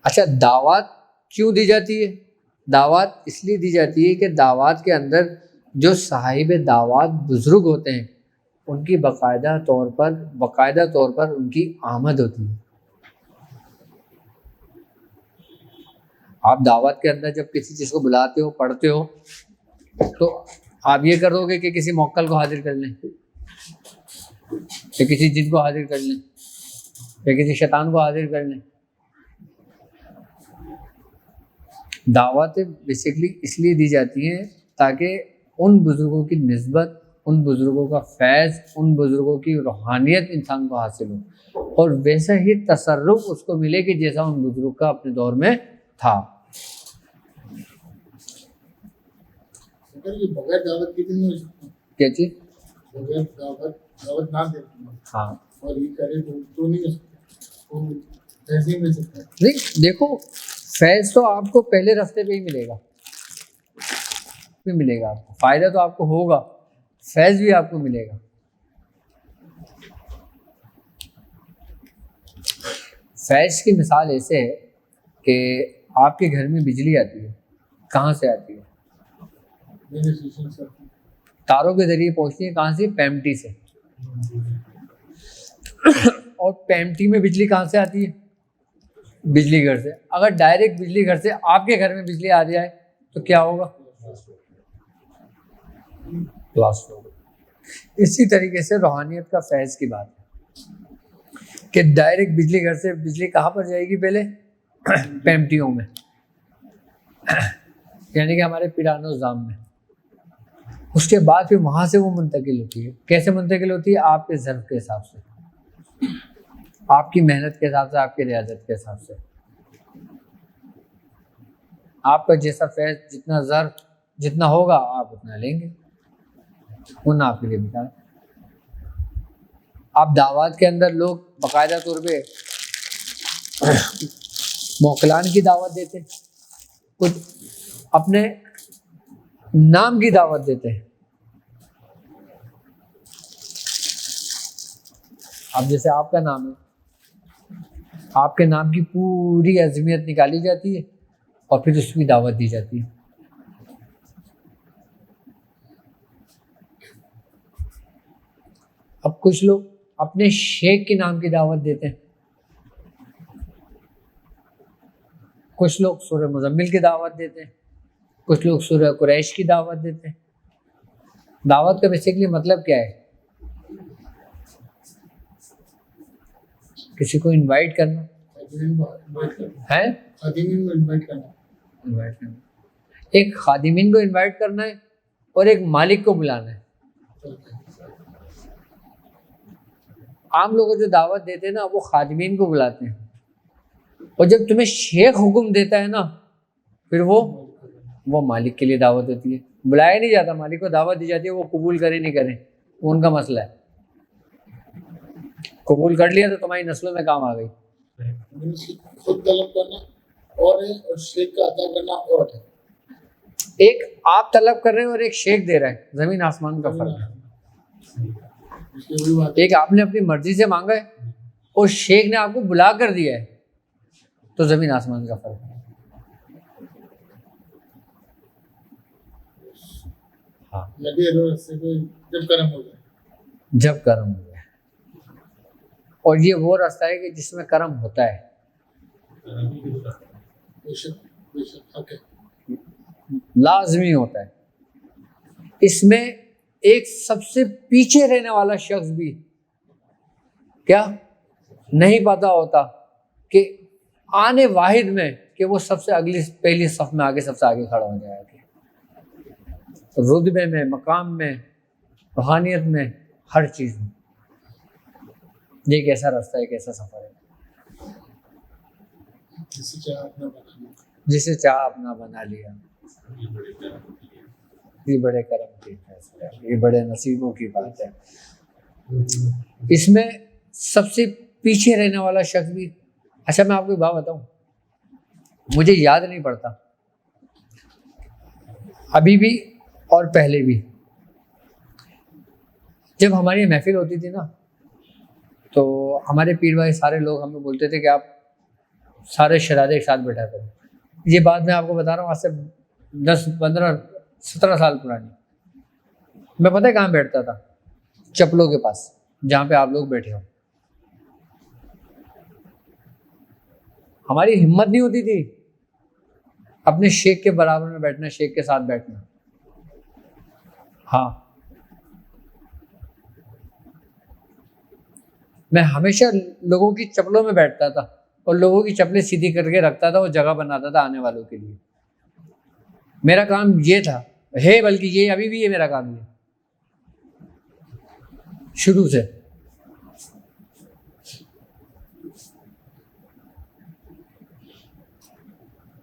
اچھا، دعوت کیوں دی جاتی ہے؟ دعوت اس لیے دی جاتی ہے کہ دعوت کے اندر جو صاحب دعوت بزرگ ہوتے ہیں ان کی باقاعدہ طور پر ان کی آمد ہوتی ہے. آپ دعوت کے اندر جب کسی چیز کو بلاتے ہو، پڑھتے ہو، تو آپ یہ کرو گے کہ کسی موکل کو حاضر کر لیں، یا کسی جن کو حاضر کر لیں، یا کسی شیطان کو حاضر کر لیں. دعوتیں بیسیکلی اس لیے دی جاتی ہیں تاکہ ان بزرگوں کی نسبت ان بزرگوں کا فیض، ان بزرگوں کی روحانیت انسان کو حاصل ہو اور ویسا ہی تصرف اس کو ملے کہ جیسا ان بزرگ کا اپنے دور میں تھا۔ اگر یہ بغیر دعوت کی تو نہیں ہو سکتا، کیا چیز؟ بغیر دعوت نہ دے ہاں اور یہ کرے تو نہیں ہو سکتا، وہ ایسے ہی مل سکتا ہے۔ نہیں دیکھو، فیض تو آپ کو پہلے رستے پہ ہی ملے گا، ملے گا آپ کو، فائدہ تو آپ کو ہوگا، فیض بھی آپ کو ملے گا۔ فیض کی مثال ایسے ہے کہ آپ کے گھر میں بجلی آتی ہے، کہاں سے آتی ہے؟ تاروں کے ذریعے پہنچتی ہے، کہاں سے؟ پیمٹی سے۔ اور پیمٹی میں بجلی کہاں سے آتی ہے؟ بجلی گھر سے۔ اگر ڈائریکٹ بجلی گھر سے آپ کے گھر میں بجلی آ جائے تو کیا ہوگا؟ بلاسٹ ہوگا۔ اسی طریقے سے روحانیت کا فیض کی بات ہے کہ ڈائریکٹ بجلی گھر سے بجلی کہاں پر جائے گی؟ پہلے پیمٹیوں میں، یعنی کہ ہمارے پیرانو نظام میں، اس کے بعد پھر وہاں سے وہ منتقل ہوتی ہے۔ کیسے منتقل ہوتی ہے؟ آپ کے ظرف کے حساب سے، آپ کی محنت کے حساب سے، آپ کی ریاضت کے حساب سے۔ آپ کا جیسا فیض، جتنا ظرف جتنا ہوگا آپ اتنا لیں گے، ورنہ آپ کے لیے بیکار۔ آپ دعوات کے اندر لوگ باقاعدہ طور پہ موکلان کی دعوت دیتے ہیں، کچھ اپنے نام کی دعوت دیتے ہیں۔ اب جیسے آپ کا نام ہے، آپ کے نام کی پوری عظمیت نکالی جاتی ہے اور پھر اس کی دعوت دی جاتی ہے۔ اب کچھ لوگ اپنے شیخ کے نام کی دعوت دیتے ہیں، کچھ لوگ سورہ مزمل کی دعوت دیتے ہیں، کچھ لوگ سورہ قریش کی دعوت دیتے ہیں۔ دعوت کا بیسیکلی مطلب کیا ہے؟ کسی کو انوائٹ کرنا ہے، انوائٹ کرنا، ایک خادمین کو انوائٹ کرنا ہے اور ایک مالک کو بلانا ہے۔ عام لوگوں جو دعوت دیتے ہیں نا، وہ خادمین کو بلاتے ہیں، اور جب تمہیں شیخ حکم دیتا ہے نا، پھر وہ مالک کے لیے دعوت ہوتی ہے۔ بلایا نہیں جاتا، مالک کو دعوت دی جاتی ہے، وہ قبول کرے نہیں کریں وہ ان کا مسئلہ ہے۔ قبول کر لیا تو تمہاری نسلوں میں کام آ گئی۔ خود طلب کرنا اور شیخ کا عطا کرنا اور ہے۔ ایک آپ طلب کر رہے ہیں اور ایک شیخ دے رہا ہے، زمین آسمان کا فرق ہے۔ ایک آپ نے اپنی مرضی سے مانگا ہے اور شیخ نے آپ کو بلا کر دیا ہے، تو زمین آسمان کا فرق ہے۔ ہاں، جب کرم ہو جائے، اور یہ وہ راستہ ہے کہ جس میں کرم ہوتا ہے۔ لازمی ہوتا ہے۔ اس میں ایک سب سے پیچھے رہنے والا شخص بھی کیا نہیں پتا ہوتا کہ آنے واحد میں کہ وہ سب سے پہلی صف میں آگے، سب سے آگے کھڑا ہو جائے گا، رتبے میں، مقام میں، روحانیت میں، ہر چیز میں۔ یہ ایک ایسا راستہ ہے، ایک ایسا سفر ہے جسے چاہ اپنا بنا لیا۔ یہ بڑے کرم کی فیصلہ ہے، یہ بڑے نصیبوں کی بات ہے۔ اس میں سب سے پیچھے رہنے والا شخص بھی، اچھا میں آپ کو ایک بات بتاؤں، مجھے یاد نہیں پڑتا ابھی بھی اور پہلے بھی، جب ہماری محفل ہوتی تھی نا، تو ہمارے پیر بھائی سارے لوگ ہمیں بولتے تھے کہ آپ سارے شہزادے ایک ساتھ بیٹھا کرو۔ یہ بات میں آپ کو بتا رہا ہوں آج سے 10 15 17 سال پرانی۔ میں پتہ ہے کہاں بیٹھتا تھا؟ چپلوں کے پاس، جہاں پہ آپ لوگ بیٹھے ہو۔ ہماری ہمت نہیں ہوتی تھی اپنے شیخ کے برابر میں بیٹھنا، شیخ کے ساتھ بیٹھنا۔ ہاں، میں ہمیشہ لوگوں کی چپلوں میں بیٹھتا تھا اور لوگوں کی چپلیں سیدھی کر کے رکھتا تھا، وہ جگہ بناتا تھا آنے والوں کے لیے۔ میرا کام یہ تھا، ہے بلکہ یہ ابھی بھی یہ میرا کام ہے شروع سے.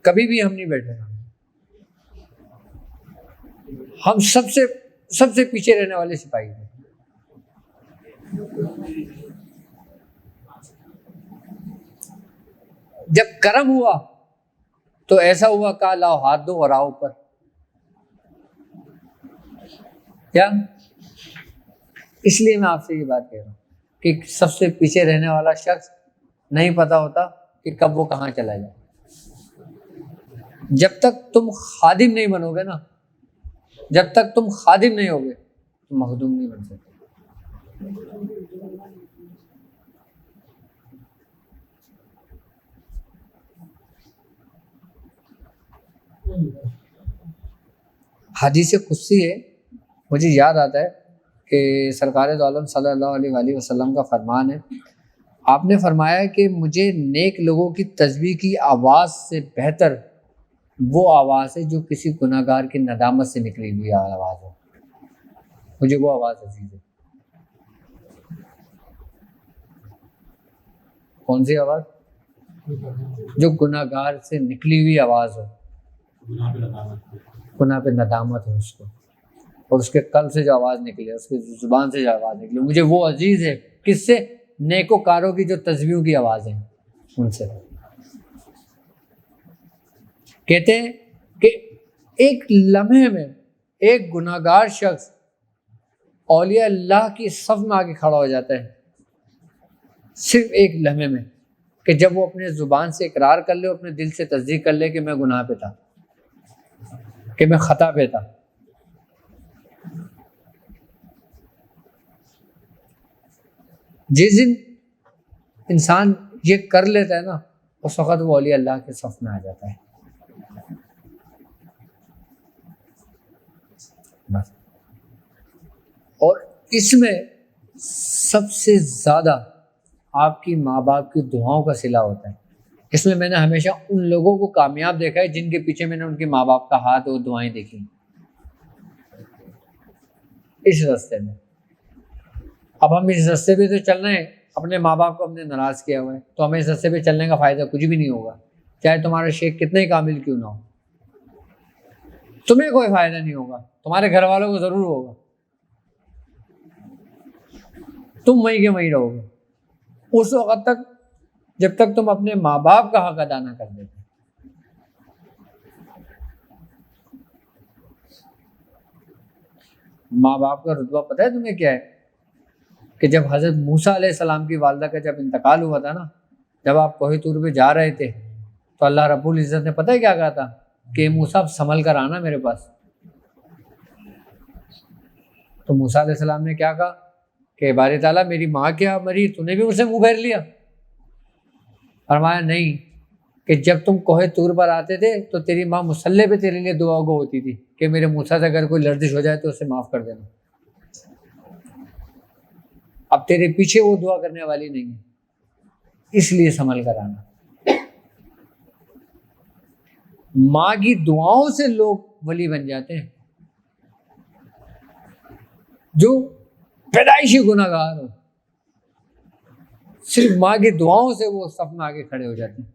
کبھی بھی ہم نہیں بیٹھے. ہم سب سے پیچھے رہنے والے سپاہی تھے. جب کرم ہوا تو ایسا ہوا کہ لاؤ ہاتھ دو اور آؤ اوپر. کیا اس لیے میں آپ سے یہ بات کہہ رہا ہوں کہ سب سے پیچھے رہنے والا شخص نہیں پتا ہوتا کہ کب وہ کہاں چلا جائے. جب تک تم خادم نہیں بنو گے نا، جب تک تم خادم نہیں ہوگے تم مخدوم نہیں بن سکتے. حدیث قدسی ہے، مجھے یاد آتا ہے کہ سرکار دو عالم صلی اللہ علیہ وآلہ وسلم کا فرمان ہے. آپ نے فرمایا کہ مجھے نیک لوگوں کی تسبیح کی آواز سے بہتر وہ آواز ہے جو کسی گناہ گار کی ندامت سے نکلی ہوئی آواز ہو. مجھے وہ آواز عزیز ہے. کون سی آواز؟ جو گناہ گار سے نکلی ہوئی آواز ہو، گناہ پہ ندامت ہو اس کو، اور اس کے قلب سے جو آواز نکلے، اس کی زبان سے جو آواز نکلے، مجھے وہ عزیز ہے. کس سے؟ نیکوکاروں کی جو تسبیحوں کی آوازیں ان سے. کہتے ہیں کہ ایک لمحے میں ایک گناہ گار شخص اولیاء اللہ کی صف میں آ کے کھڑا ہو جاتا ہے، صرف ایک لمحے میں، کہ جب وہ اپنے زبان سے اقرار کر لے، اپنے دل سے تصدیق کر لے کہ میں گناہ پہ تھا، کہ میں خطا پہ تھا. جس دن انسان یہ کر لیتا ہے نا، اس وقت وہ اولیاء اللہ کے صف میں آ جاتا ہے. بس. اور اس میں سب سے زیادہ آپ کی ماں باپ کی دعاؤں کا صلہ ہوتا ہے. اس میں نے ہمیشہ ان لوگوں کو کامیاب دیکھا ہے جن کے پیچھے میں نے ان کے ماں باپ کا ہاتھ اور دعائیں دیکھی اس راستے میں. اب ہم اس راستے پہ تو چل رہے ہیں، اپنے ماں باپ کو ہم نے ناراض کیا ہوا ہے، تو ہمیں اس راستے پہ چلنے کا فائدہ کچھ بھی نہیں ہوگا، چاہے تمہارا شیخ کتنے ہی کامل کیوں نہ ہو. تمہیں کوئی فائدہ نہیں ہوگا، تمہارے گھر والوں کو ضرور ہوگا، تم وہیں کے وہیں رہو گے اس وقت تک جب تک تم اپنے ماں باپ کا حق ادا نہ کر دیتے. ماں باپ کا رتبہ پتہ ہے تمہیں کیا ہے؟ کہ جب حضرت موسیٰ علیہ السلام کی والدہ کا جب انتقال ہوا تھا نا، جب آپ کوہ طور پہ جا رہے تھے، تو اللہ رب العزت نے پتہ ہے کیا کہا تھا؟ کہ موسیٰ سنبھل کر آنا میرے پاس. تو موسیٰ علیہ السلام نے کیا کہا کہ باری تعالیٰ میری ماں کیا مری، تو نے بھی مجھ سے منہ پھیر لیا؟ فرمایا نہیں، کہ جب تم کوہ طور پر آتے تھے تو تیری ماں مصلی پہ تیرے لیے دعا گو ہوتی تھی کہ میرے موسیٰ سے اگر کوئی لرزش ہو جائے تو اسے معاف کر دینا. اب تیرے پیچھے وہ دعا کرنے والی نہیں ہے، اس لیے سنبھل کر آنا. ماں کی دعاؤں سے لوگ ولی بن جاتے ہیں، جو پیدائشی گناہ گار ہو، صرف ماں کی دعاؤں سے وہ صف میں آگے کھڑے ہو جاتے ہیں.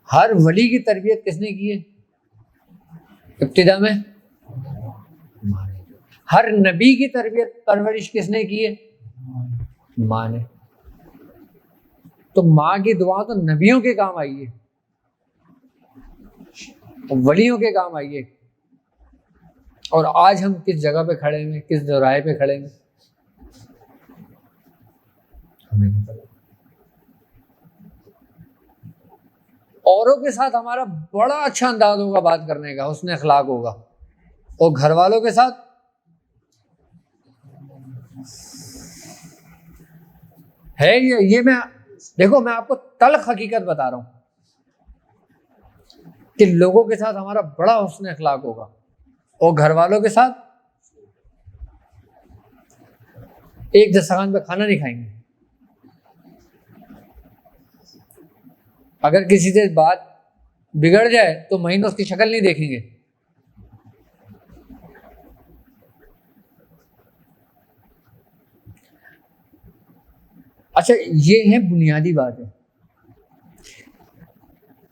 ہر ولی کی تربیت کس نے کی ہے؟ ابتدا میں ہر نبی کی تربیت پرورش کس نے کی ہے؟ ماں نے. تو ماں کی دعا تو نبیوں کے کام آئی ہے، ولیوں کے کام آئی ہے. اور آج ہم کس جگہ پہ کھڑے ہیں، کس چوراہے پہ کھڑے ہیں، ہمیں نہیں پتا. اوروں کے ساتھ ہمارا بڑا اچھا انداز ہوگا بات کرنے کا، حسن اخلاق ہوگا، اور گھر والوں کے ساتھ ہے یہ میں دیکھو، میں آپ کو تلخ حقیقت بتا رہا ہوں کہ لوگوں کے ساتھ ہمارا بڑا حسن اخلاق ہوگا، اور گھر والوں کے ساتھ ایک دسترخوان پہ کھانا نہیں کھائیں گے. اگر کسی سے بات بگڑ جائے تو مہینوں اس کی شکل نہیں دیکھیں گے. اچھا یہ ہے بنیادی بات ہے.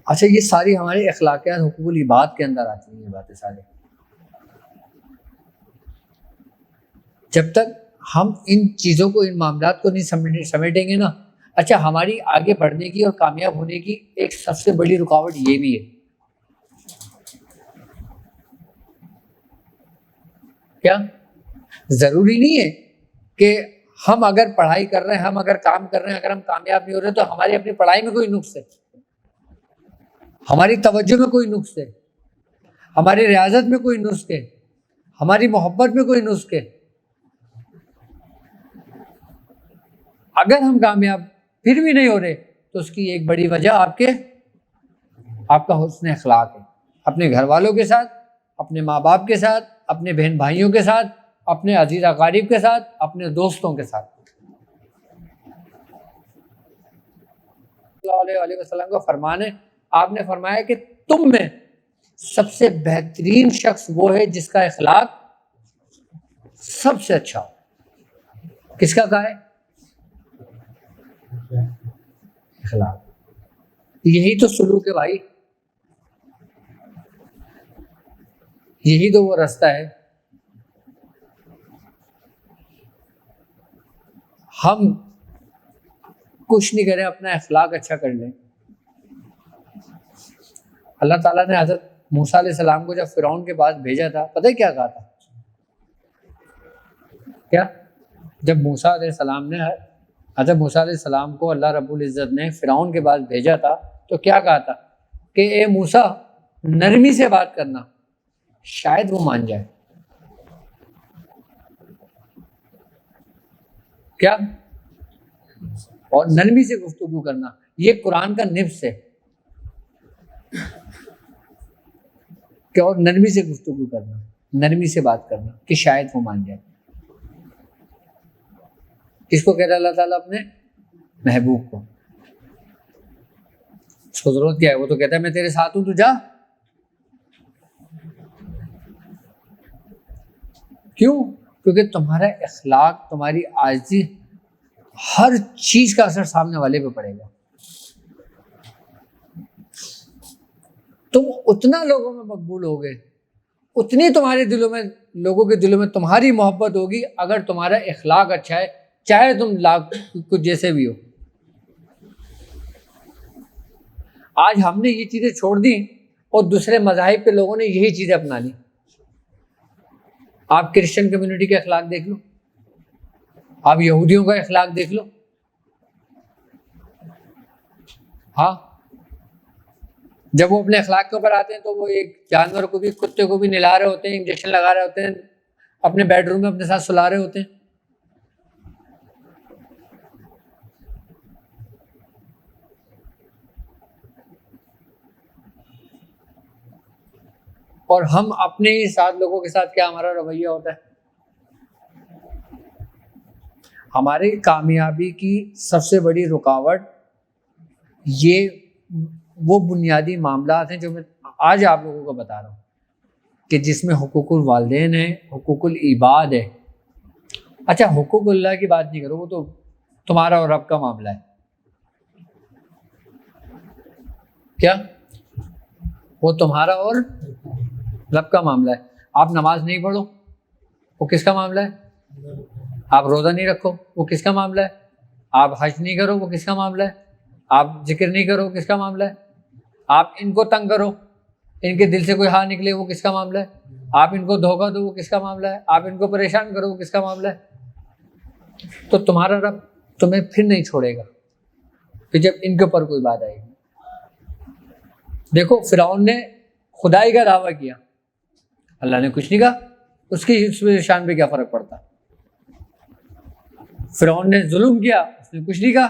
اچھا یہ ساری ہمارے اخلاقیات حقوق العباد کے اندر آتی ہیں یہ باتیں سارے. جب تک ہم ان چیزوں کو ان معاملات کو نہیں سمیٹیں گے نا. اچھا ہماری آگے بڑھنے کی اور کامیاب ہونے کی ایک سب سے بڑی رکاوٹ یہ بھی ہے. کیا ضروری نہیں ہے کہ ہم اگر پڑھائی کر رہے ہیں, ہم اگر کام کر رہے ہیں, اگر ہم کامیاب نہیں ہو رہے تو ہماری اپنی پڑھائی میں کوئی نقص ہے, ہماری توجہ میں کوئی نقص ہے, ہماری ریاضت میں کوئی نقص ہے, ہماری محبت میں کوئی نقص ہے. اگر ہم کامیاب پھر بھی نہیں ہو رہے تو اس کی ایک بڑی وجہ آپ کا حسن اخلاق ہے, اپنے گھر والوں کے ساتھ, اپنے ماں باپ کے ساتھ, اپنے بہن بھائیوں کے ساتھ, اپنے عزیز اقارب کے ساتھ, اپنے دوستوں کے ساتھ. صلی اللہ علیہ وسلم کا فرمان ہے, آپ نے فرمایا کہ تم میں سب سے بہترین شخص وہ ہے جس کا اخلاق سب سے اچھا ہو. کس کا کہا ہے؟ اخلاق. یہی تو سلوک ہے بھائی, یہی تو وہ راستہ ہے. ہم کچھ نہیں کریں, اپنا اخلاق اچھا کر لیں. اللہ تعالیٰ نے حضرت موسیٰ علیہ السلام کو جب فرعون کے پاس بھیجا تھا, پتہ ہے کیا کہا تھا؟ کیا جب موسیٰ علیہ السلام نے حضرت موسیٰ علیہ السلام کو اللہ رب العزت نے فرعون کے پاس بھیجا تھا تو کیا کہا تھا کہ اے موسیٰ نرمی سے بات کرنا, شاید وہ مان جائے. کیا؟ اور نرمی سے گفتگو کرنا, یہ قرآن کا نفس ہے کہ اور نرمی سے گفتگو کرنا, نرمی سے بات کرنا کہ شاید وہ مان جائے. کس کو کہہ رہا اللہ تعالیٰ؟ اپنے محبوب کو. اس کو ضرورت کیا ہے؟ وہ تو کہتا ہے میں تیرے ساتھ ہوں, تو جا. کیوں؟ کیونکہ تمہارا اخلاق, تمہاری عاجزی, ہر چیز کا اثر سامنے والے پہ پڑے گا. تم اتنا لوگوں میں مقبول ہوگے, اتنی تمہارے دلوں میں, لوگوں کے دلوں میں تمہاری محبت ہوگی اگر تمہارا اخلاق اچھا ہے, چاہے تم لاکھ کچھ جیسے بھی ہو. آج ہم نے یہ چیزیں چھوڑ دی اور دوسرے مذاہب کے لوگوں نے یہی چیزیں اپنا لی. آپ کرسچن کمیونٹی کے اخلاق دیکھ لو, آپ یہودیوں کا اخلاق دیکھ لو. ہاں, جب وہ اپنے اخلاق کے اوپر آتے ہیں تو وہ ایک جانور کو بھی, کتے کو بھی نہلا رہے ہوتے ہیں, انجیکشن لگا رہے ہوتے ہیں, اپنے بیڈ روم میں اپنے ساتھ سلا رہے ہوتے ہیں. اور ہم اپنے ہی ساتھ لوگوں کے ساتھ کیا ہمارا رویہ ہوتا ہے؟ ہماری کامیابی کی سب سے بڑی رکاوٹ یہ وہ بنیادی معاملات ہیں جو میں آج آپ لوگوں کو بتا رہا ہوں کہ جس میں حقوق الوالدین ہے, حقوق العباد ہے. اچھا حقوق اللہ کی بات نہیں کرو, وہ تو تمہارا اور رب کا معاملہ ہے. کیا؟ وہ تمہارا اور رب کا معاملہ ہے. آپ نماز نہیں پڑھو, وہ کس کا معاملہ ہے؟ آپ روزہ نہیں رکھو, وہ کس کا معاملہ ہے؟ آپ حج نہیں کرو, وہ کس کا معاملہ ہے؟ آپ ذکر نہیں کرو, کس کا معاملہ ہے؟ آپ ان کو تنگ کرو, ان کے دل سے کوئی ہاں نکلے, وہ کس کا معاملہ ہے؟ آپ ان کو دھوکہ دو, وہ کس کا معاملہ ہے؟ آپ ان کو پریشان کرو, وہ کس کا معاملہ ہے؟ تو تمہارا رب تمہیں پھر نہیں چھوڑے گا کہ جب ان کے اوپر کوئی بات آئے گی. دیکھو فرعون نے خدائی کا دعویٰ کیا, اللہ نے کچھ نہیں کہا, اس کی شان پہ کیا فرق پڑتا؟ فرعون نے ظلم کیا, اس نے کچھ نہیں کہا.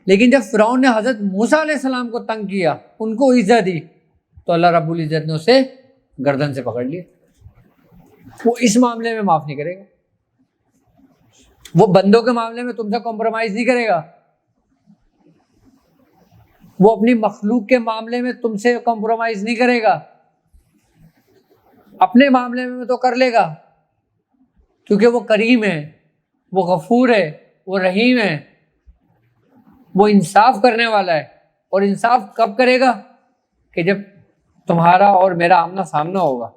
لیکن جب فرعون نے حضرت موسیٰ علیہ السلام کو تنگ کیا, ان کو ایزا دی, تو اللہ رب العزت نے اسے گردن سے پکڑ لیا. وہ اس معاملے میں معاف نہیں کرے گا, وہ بندوں کے معاملے میں تم سے کمپرومائز نہیں کرے گا. وہ اپنی مخلوق کے معاملے میں تم سے کمپرومائز نہیں کرے گا، اپنے معاملے میں تو کر لے گا، کیونکہ وہ کریم ہے، وہ غفور ہے، وہ رحیم ہے، وہ انصاف کرنے والا ہے۔ اور انصاف کب کرے گا؟ کہ جب تمہارا اور میرا آمنا سامنا ہوگا۔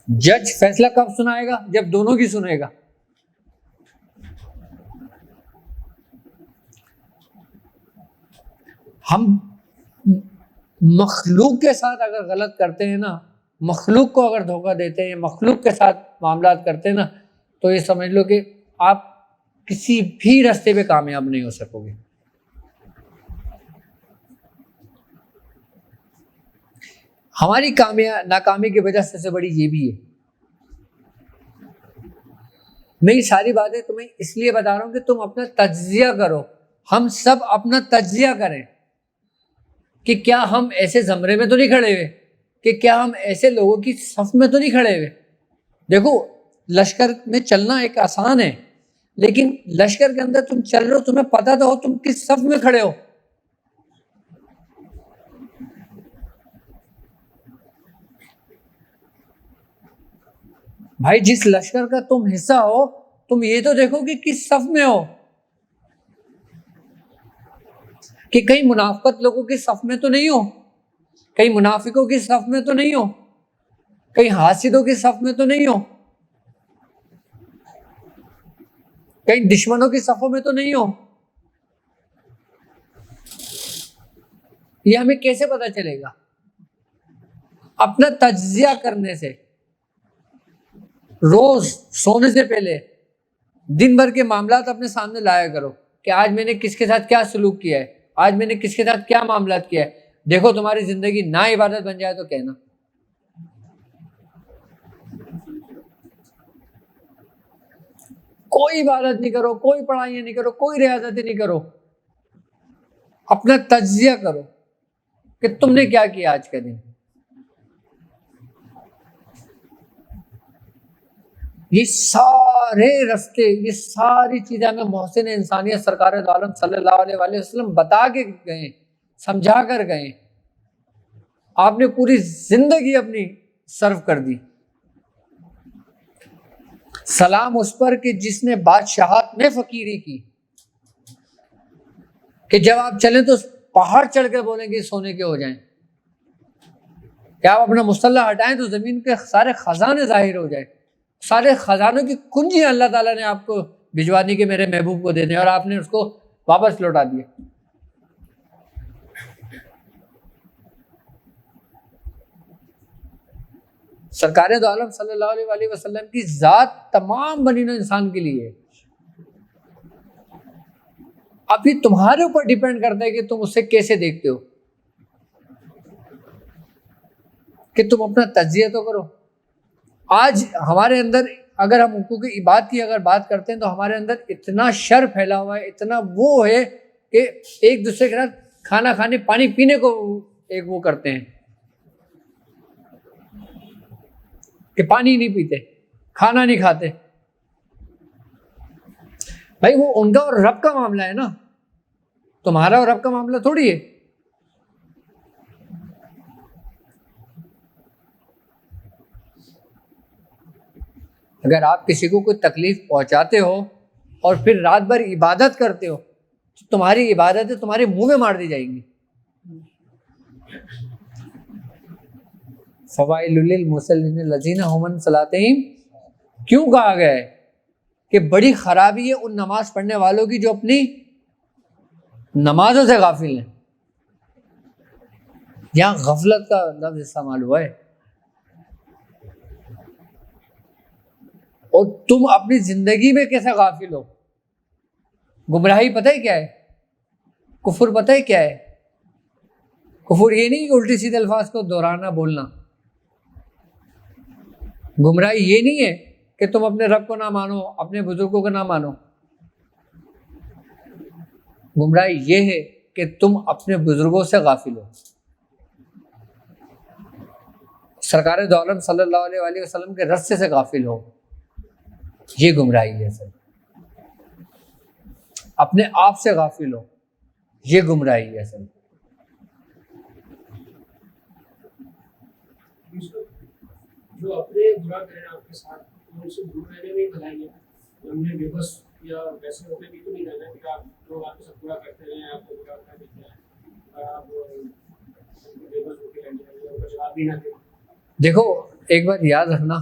جج فیصلہ کب سنائے گا؟ جب دونوں کی سنے گا۔ ہم مخلوق کے ساتھ اگر غلط کرتے ہیں نا، مخلوق کو اگر دھوکہ دیتے ہیں، مخلوق کے ساتھ معاملات کرتے ہیں نا، تو یہ سمجھ لو کہ آپ کسی بھی راستے پہ کامیاب نہیں ہو سکو گے۔ ہماری ناکامی کی وجہ سے بڑی یہ بھی ہے۔ میں یہ ساری باتیں تمہیں اس لیے بتا رہا ہوں کہ تم اپنا تجزیہ کرو، ہم سب اپنا تجزیہ کریں کہ کیا ہم ایسے زمرے میں تو نہیں کھڑے ہوئے، کہ کیا ہم ایسے لوگوں کی صف میں تو نہیں کھڑے ہوئے۔ دیکھو لشکر میں چلنا ایک آسان ہے، لیکن لشکر کے اندر تم چل رہے ہو، تمہیں پتہ تو ہو تم کس صف میں کھڑے ہو۔ بھائی جس لشکر کا تم حصہ ہو، تم یہ تو دیکھو کہ کس صف میں ہو، کہ کہیں منافقت لوگوں کی صف میں تو نہیں ہو، کہیں منافقوں کی صف میں تو نہیں ہو، کہیں حاسدوں کی صف میں تو نہیں ہو، کہیں دشمنوں کی صفوں میں تو نہیں ہو۔ یہ ہمیں کیسے پتہ چلے گا؟ اپنا تجزیہ کرنے سے۔ روز سونے سے پہلے دن بھر کے معاملات اپنے سامنے لایا کرو کہ آج میں نے کس کے ساتھ کیا سلوک کیا ہے، آج میں نے کس کے ساتھ کیا معاملات کیا ہے۔ دیکھو تمہاری زندگی نا عبادت بن جائے تو کہنا۔ کوئی عبادت نہیں کرو، کوئی پڑھائیاں نہیں کرو، کوئی ریاضتیں نہیں کرو، اپنا تجزیہ کرو کہ تم نے کیا کیا آج کا دن۔ یہ سارے رستے، یہ ساری چیزیں ہمیں محسن انسانیت سرکار دو عالم صلی اللہ علیہ وآلہ وسلم بتا کے گئے، سمجھا کر گئے۔ آپ نے پوری زندگی اپنی صرف کر دی۔ سلام اس پر کہ جس نے بادشاہت میں فقیری کی، کہ جب آپ چلیں تو پہاڑ چڑھ کے بولیں گے سونے کے ہو جائیں، کہ آپ اپنا مسلح ہٹائیں تو زمین کے سارے خزانے ظاہر ہو جائیں، سارے خزانوں کی کنجیاں اللہ تعالیٰ نے آپ کو بھجوا دی کہ میرے محبوب کو دے دیں، اور آپ نے اس کو واپس لوٹا دیا۔ سرکار دو عالم صلی اللہ علیہ وآلہ وسلم کی ذات تمام بنی نوع انسان کے لیے ہے۔ اب یہ تمہارے اوپر ڈیپینڈ کرتا ہے کہ تم اسے کیسے دیکھتے ہو، کہ تم اپنا تجزیہ تو کرو۔ آج ہمارے اندر اگر ہم حقوق عباد کی اگر بات کرتے ہیں تو ہمارے اندر اتنا شر پھیلا ہوا ہے، اتنا وہ ہے کہ ایک دوسرے کے ساتھ کھانا کھانے، پانی پینے کو ایک وہ کرتے ہیں کہ پانی نہیں پیتے، کھانا نہیں کھاتے۔ بھائی وہ ان کا اور رب کا معاملہ ہے نا، تمہارا اور رب کا معاملہ تھوڑی ہے۔ اگر آپ کسی کو کوئی تکلیف پہنچاتے ہو اور پھر رات بھر عبادت کرتے ہو تو تمہاری عبادتیں تمہارے منہ میں مار دی جائیں گی۔ فوائل للمصلین الذین هم عن صلاتہم، کیوں کہا گیا ہے کہ بڑی خرابی ہے ان نماز پڑھنے والوں کی جو اپنی نمازوں سے غافل ہیں۔ یہاں غفلت کا لفظ استعمال ہوا ہے۔ اور تم اپنی زندگی میں کیسے غافل ہو؟ گمراہی پتہ ہے کیا ہے؟ کفر پتہ ہے کیا ہے؟ کفر یہ نہیں کہ الٹی سیدھے الفاظ کو دہرانا بولنا۔ گمراہی یہ نہیں ہے کہ تم اپنے رب کو نہ مانو، اپنے بزرگوں کو نہ مانو۔ گمراہی یہ ہے کہ تم اپنے بزرگوں سے غافل ہو، سرکار دو عالم صلی اللہ علیہ وآلہ وسلم کے رستے سے غافل ہو، یہ گمراہی ہے سر۔ اپنے آپ سے غافل ہو، یہ گمراہی ہے اصل۔ جو اپنے برا کریں آپ کے ساتھ ان سے دور رہنے میں بھلائی ہے، ہم نے بے بس یا ویسے ہوتے بھی تو نہیں رہنا کہ آپ لوگ آپ کے ساتھ برا کرتے ہیں، آپ کو برا کر دیتے ہیں اور آپ بے بس ہو کے رہنے ہیں اور جواب بھی نہ دیں۔ دیکھو ایک بات یاد رکھنا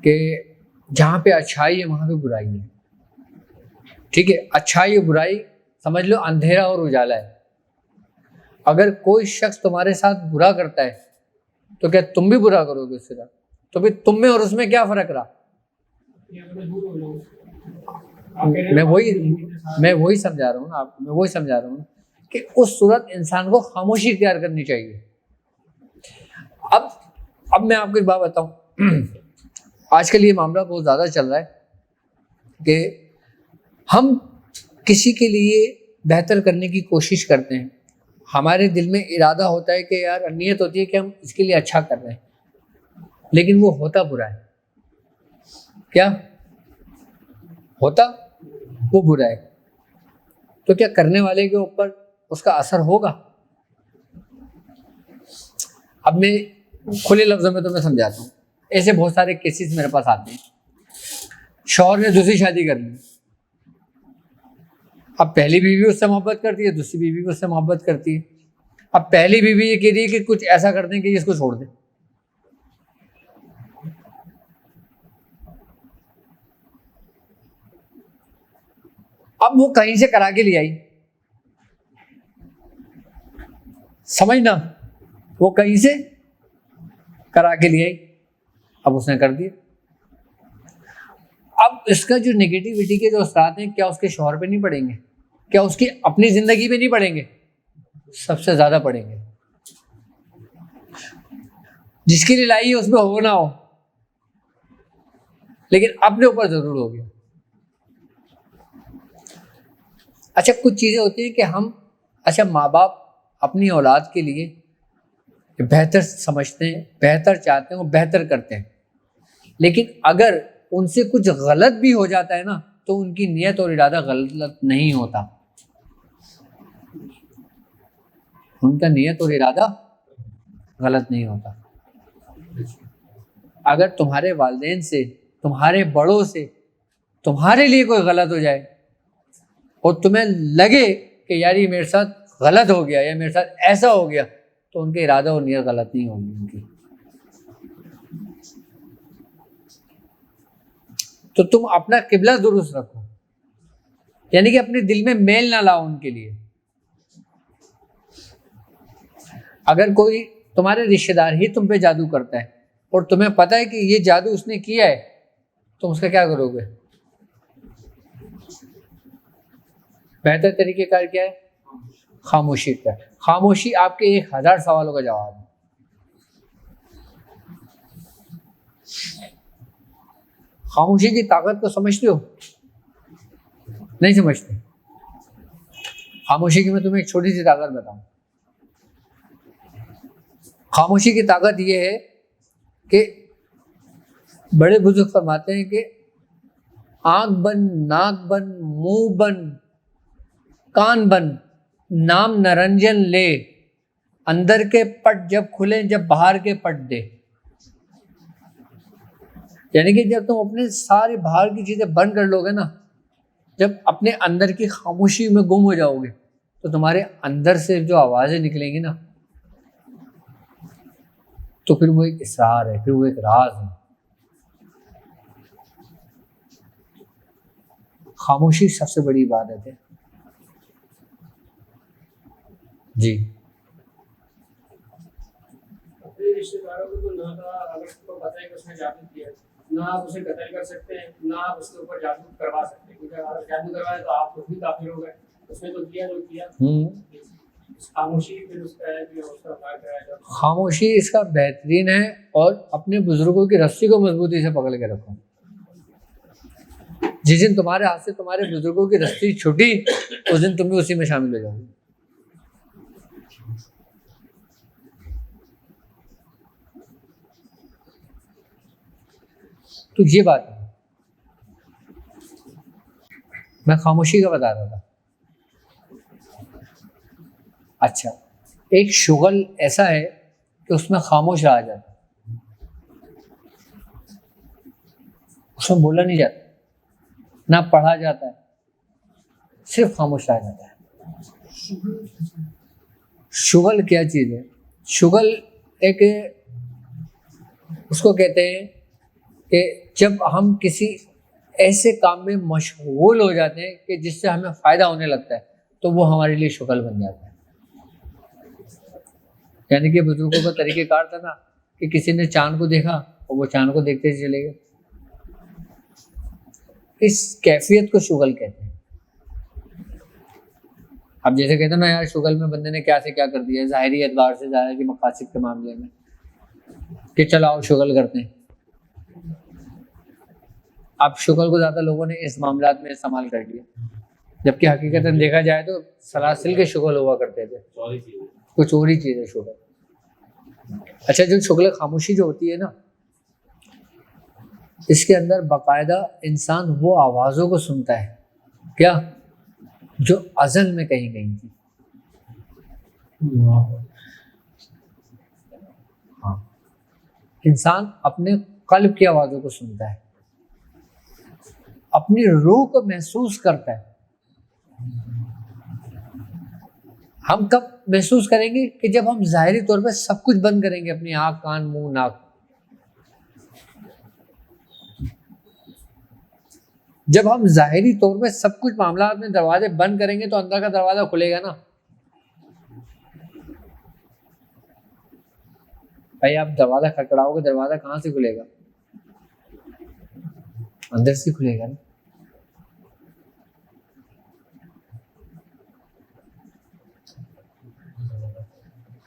کہ جہاں پہ اچھائی ہے وہاں پہ برائی ہے، ٹھیک ہے؟ اچھائی اور برائی سمجھ لو اندھیرا اور اجالا ہے۔ اگر کوئی شخص تمہارے ساتھ برا کرتا ہے تو کیا تم بھی برا کرو گے اس کے ساتھ؟ تو پھر تم میں اور اس میں کیا فرق رہا؟ یہ اگر میں دور ہو جاؤں میں وہی سمجھا رہا ہوں نا آپ کو، میں وہی سمجھا رہا ہوں کہ اس صورت انسان کو خاموشی اختیار کرنی چاہیے۔ اب میں آپ کو ایک بات بتاؤں، آج کل یہ معاملہ بہت زیادہ چل رہا ہے کہ ہم کسی کے لیے بہتر کرنے کی کوشش کرتے ہیں، ہمارے دل میں ارادہ ہوتا ہے کہ یار نیت ہوتی ہے کہ ہم اس کے لیے اچھا کر رہے ہیں، لیکن وہ ہوتا برا ہے۔ کیا ہوتا؟ وہ برا ہے۔ تو کیا کرنے والے کے اوپر اس کا اثر ہوگا؟ اب میں کھلے لفظوں میں تمہیں سمجھاتا ہوں، ایسے بہت سارے کیسز میرے پاس آتے ہیں، شوہر نے دوسری شادی کر لی، اب پہلی بیوی اس سے محبت کرتی ہے، دوسری بیوی بھی اس سے محبت کرتی ہے، اب پہلی بیوی یہ کہہ رہی ہے کہ کچھ ایسا کر دیں کہ اس کو چھوڑ دیں۔ اب وہ کہیں سے کرا کے لے آئی، سمجھنا، وہ کہیں سے کرا کے لے آئی، اب اس نے کر دیا۔ اب اس کا جو نگیٹیوٹی کے جو اثرات ہیں کیا اس کے شوہر پہ نہیں پڑیں گے؟ کیا اس کی اپنی زندگی پہ نہیں پڑیں گے؟ سب سے زیادہ پڑیں گے۔ جس کے لیے لائی ہے اس پہ ہو نہ ہو، لیکن اپنے اوپر ضرور ہو گیا۔ اچھا کچھ چیزیں ہوتی ہیں کہ ہم ماں باپ اپنی اولاد کے لیے بہتر سمجھتے ہیں، بہتر چاہتے ہیں، وہ بہتر کرتے ہیں، لیکن اگر ان سے کچھ غلط بھی ہو جاتا ہے نا تو ان کی نیت اور ارادہ غلط نہیں ہوتا، ان کا نیت اور ارادہ غلط نہیں ہوتا۔ اگر تمہارے والدین سے، تمہارے بڑوں سے تمہارے لیے کوئی غلط ہو جائے اور تمہیں لگے کہ یار یہ میرے ساتھ غلط ہو گیا یا میرے ساتھ ایسا ہو گیا، تو ان کے ارادہ اور نیت غلط نہیں ہوگی ان کی۔ تو تم اپنا قبلہ درست رکھو، یعنی کہ اپنے دل میں میل نہ لاؤ ان کے لیے۔ اگر کوئی تمہارے رشتہ دار ہی تم پہ جادو کرتا ہے اور تمہیں پتہ ہے کہ یہ جادو اس نے کیا ہے، تم اس کا کیا کرو گے؟ بہتر طریقہ کار کیا ہے؟ خاموشی کا۔ خاموشی آپ کے 1000 سوالوں کا جواب ہے۔ خاموشی کی طاقت کو سمجھتے ہو؟ نہیں سمجھتے؟ خاموشی کی میں تمہیں ایک چھوٹی سی طاقت بتاؤں۔ خاموشی کی طاقت یہ ہے کہ بڑے بزرگ فرماتے ہیں کہ آنکھ بند، ناک بند، منہ بند، کان بند، نام نرنجن لے، اندر کے پٹ جب کھلے جب باہر کے پٹ دے۔ یعنی کہ جب تم اپنے سارے باہر کی چیزیں بند کر لو گے نا، جب اپنے اندر کی خاموشی میں گم ہو جاؤ گے تو تمہارے اندر سے جو آوازیں نکلیں گی نا، تو پھر وہ ایک اسرار ہے، پھر وہ ایک راز ہے۔ خاموشی سب سے بڑی عبادت ہے۔ جی اپنے رشتے داروں کو تو نہ اگر اس کو پتہ ہے کہ اس نے جادو کیا، نہ آپ اسے قتل کر سکتے ہیں، نہ آپ اس کے اوپر جادو کروا سکتے ہیں، کیونکہ اگر جادو کروائے تو آپ خود بھی کافر ہو گئے۔ اس نے تو کیا جو کیا۔ خاموشی پھر اس کا ہے کہ اس کا کیا کرائے گا۔ خاموشی اس کا بہترین ہے، اور اپنے بزرگوں کی رسی کو مضبوطی سے پکڑ کے رکھو۔ جس دن تمہارے ہاتھ سے تمہارے بزرگوں کی رسی چھٹی، اس دن تم بھی اسی میں شامل ہو جاؤ گے۔ تو یہ بات ہے۔ میں خاموشی کا بتا رہا تھا. اچھا، ایک شغل ایسا ہے کہ اس میں خاموش رہا جاتا ہے، اس میں بولا نہیں جاتا، نہ پڑھا جاتا ہے، صرف خاموش رہا جاتا ہے. شغل کیا چیز ہے؟ شغل ایک، اس کو کہتے ہیں کہ جب ہم کسی ایسے کام میں مشغول ہو جاتے ہیں کہ جس سے ہمیں فائدہ ہونے لگتا ہے تو وہ ہمارے لیے شغل بن جاتا ہے. یعنی کہ بزرگوں کا طریقہ کار تھا نا کہ کسی نے چاند کو دیکھا اور وہ چاند کو دیکھتے ہی چلے گئے. اس کیفیت کو شغل کہتے ہیں. اب جیسے کہتے ہیں نا یار شغل میں بندے نے کیا سے کیا کر دیا ہے، ظاہری اعتبار سے، ظاہری مقاصد کے معاملے میں، کہ چلاؤ شغل کرتے ہیں. اب شغل کو زیادہ لوگوں نے اس معاملات میں استعمال کر لیا، جبکہ حقیقت دیکھا جائے تو سلاسل کے شغل ہوا کرتے تھے، کچھ اور ہی چیز ہے شغل. اچھا، جو شغل خاموشی جو ہوتی ہے نا، اس کے اندر باقاعدہ انسان وہ آوازوں کو سنتا ہے کیا جو ازل میں کہیں گئی تھی. ہاں، انسان اپنے قلب کی آوازوں کو سنتا ہے، اپنی روح کو محسوس کرتا ہے. ہم کب محسوس کریں گے؟ کہ جب ہم ظاہری طور پہ سب کچھ بند کریں گے، اپنی آنکھ، کان، منہ، ناک. جب ہم ظاہری طور پہ سب کچھ معاملات میں دروازے بند کریں گے تو اندر کا دروازہ کھلے گا نا. بھائی آپ دروازہ کھٹکھڑاؤ گے، دروازہ کہاں سے کھلے گا؟ اندر سے کھلے گا نا.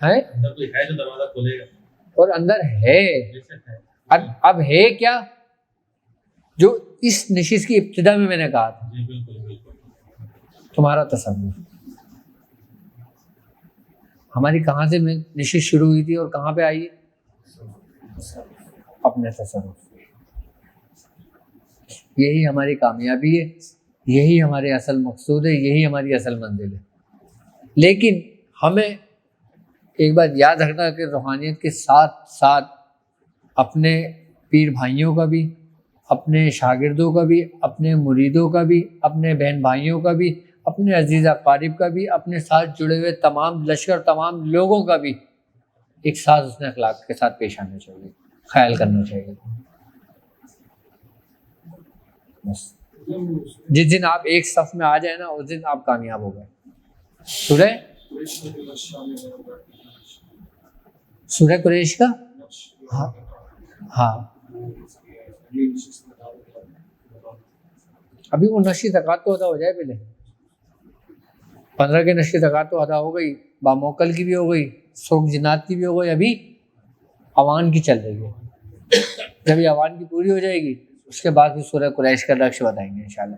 ہے اور اندر ہے. اب ہے کیا جو اس نشست کی ابتدا میں نے کہا تھا، تمہارا تصور. ہماری کہاں سے نشست شروع ہوئی تھی اور کہاں پہ آئی؟ اپنے تصور. یہی ہماری کامیابی ہے، یہی ہمارے اصل مقصود ہے، یہی ہماری اصل منزل ہے. لیکن ہمیں ایک بات یاد رکھنا کہ روحانیت کے ساتھ ساتھ اپنے پیر بھائیوں کا بھی، اپنے شاگردوں کا بھی، اپنے مریدوں کا بھی، اپنے بہن بھائیوں کا بھی، اپنے عزیز اقارب کا بھی، اپنے ساتھ جڑے ہوئے تمام لشکر، تمام لوگوں کا بھی ایک ساتھ حسن اخلاق کے ساتھ پیش آنا چاہیے، خیال کرنا چاہیے. بس جس دن آپ ایک صف میں آ جائیں نا، اس دن آپ کامیاب ہو گئے. سورہ قریش کا ہاں ابھی وہ نشر زکوٰۃ تو ادا ہو جائے، پہلے 15 کی نشر زکوٰۃ تو ادا ہو گئی، باموکل کی بھی ہو گئی، سرخ جنات کی بھی ہو گئی، ابھی اوان کی چل رہی ہے. جب یہ اوان کی پوری ہو جائے گی اس کے بعد پھر سورہ قریش کا نقش بتائیں گے انشاءاللہ.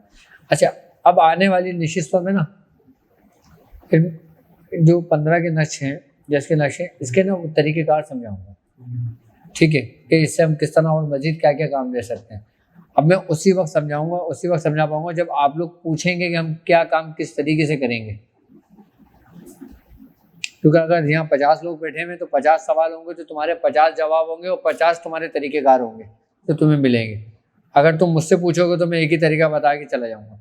اچھا، اب آنے والی نشستوں میں نا جو 15 کے نقش ہیں، جس کے نقش ہیں، اس کے نا وہ طریقہ کار سمجھاؤں گا، ٹھیک ہے، کہ اس سے ہم کس طرح اور مزید کیا کیا کام لے سکتے ہیں. اب میں اسی وقت سمجھاؤں گا، اسی وقت سمجھا پاؤں گا جب آپ لوگ پوچھیں گے کہ ہم کیا کام کس طریقے سے کریں گے. کیونکہ اگر یہاں 50 لوگ بیٹھے ہوئے تو 50 سوال ہوں گے تو تمہارے 50 جواب ہوں گے اور 50 تمہارے طریقہ کار ہوں گے تو تمہیں ملیں گے. اگر تم مجھ سے پوچھو گے تو میں ایک ہی طریقہ بتا کے چلا جاؤں گا.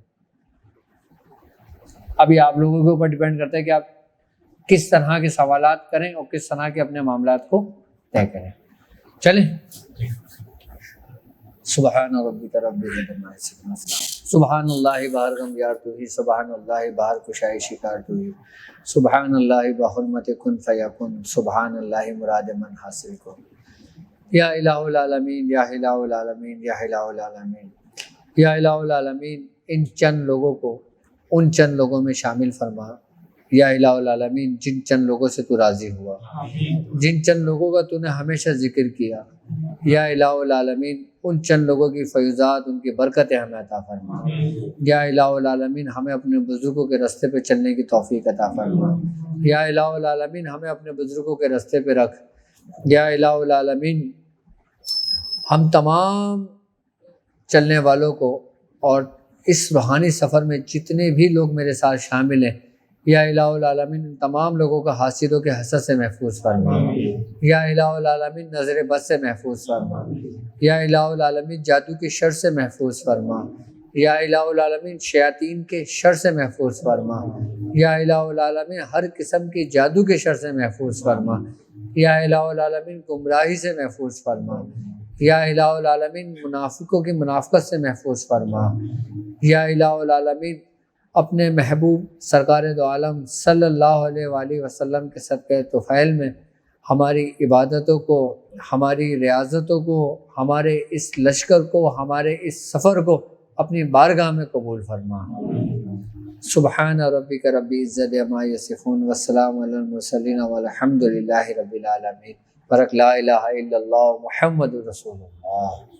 ابھی آپ لوگوں کے اوپر ڈیپینڈ کرتا ہے کہ آپ کس طرح کے سوالات کریں اور کس طرح کے اپنے معاملات کو طے کریں. چلیں. سبحان ربک رب العزت عما یصفون، سبحان اللہ باہر غم یار تو ہی، سبحان اللہ باہر کشائے شکار تو ہی، سبحان اللہ بحرمت کن فیکن، سبحان اللہ مراد من حاصل کو. یا الہ العالمین، یا الہ العالمین، یا الہ العالمین، یا الہ العالمین، ان چند لوگوں کو ان چند لوگوں میں شامل فرما. یا الہ العالمین، جن چند لوگوں سے تو راضی ہوا، جن چند لوگوں کا تو نے ہمیشہ ذکر کیا. یا الہ العالمین، ان چند لوگوں کی فیضات، ان کی برکتیں ہمیں عطا فرما. یا الہ العالمین، ہمیں اپنے بزرگوں کے راستے پہ چلنے کی توفیق عطا فرما. یا الہ العالمین، ہمیں اپنے بزرگوں کے راستے پہ رکھ. یا الہ العالمین، ہم تمام چلنے والوں کو اور اس روحانی سفر میں جتنے بھی لوگ میرے ساتھ شامل ہیں، یا الہ العالمین ان تمام لوگوں کا حاسدوں کے حسد سے محفوظ فرما، یا الہ العالمین نظر بد سے محفوظ فرما، یا الہ العالمین جادو کے شر سے محفوظ فرما، یا الہ العالمین شیاطین کے شر سے محفوظ فرما، یا الہ العالمین ہر قسم کے جادو کے شر سے محفوظ فرما، یا الہ العالمین گمراہی سے محفوظ فرما، یا الہ العالمین منافقوں کی منافقت سے محفوظ فرما، یا الہ العالمین اپنے محبوب سرکار دو عالم صلی اللہ علیہ وآلہ وسلم کے صدقہ طفیل میں ہماری عبادتوں کو، ہماری ریاضتوں کو، ہمارے اس لشکر کو، ہمارے اس سفر کو اپنی بارگاہ میں قبول فرما۔ سبحان ربک رب العزت عما یصفون والسلام علی المرسلین والحمد للہ رب العالمین۔ برک لا الہ الا اللہ محمد رسول اللہ۔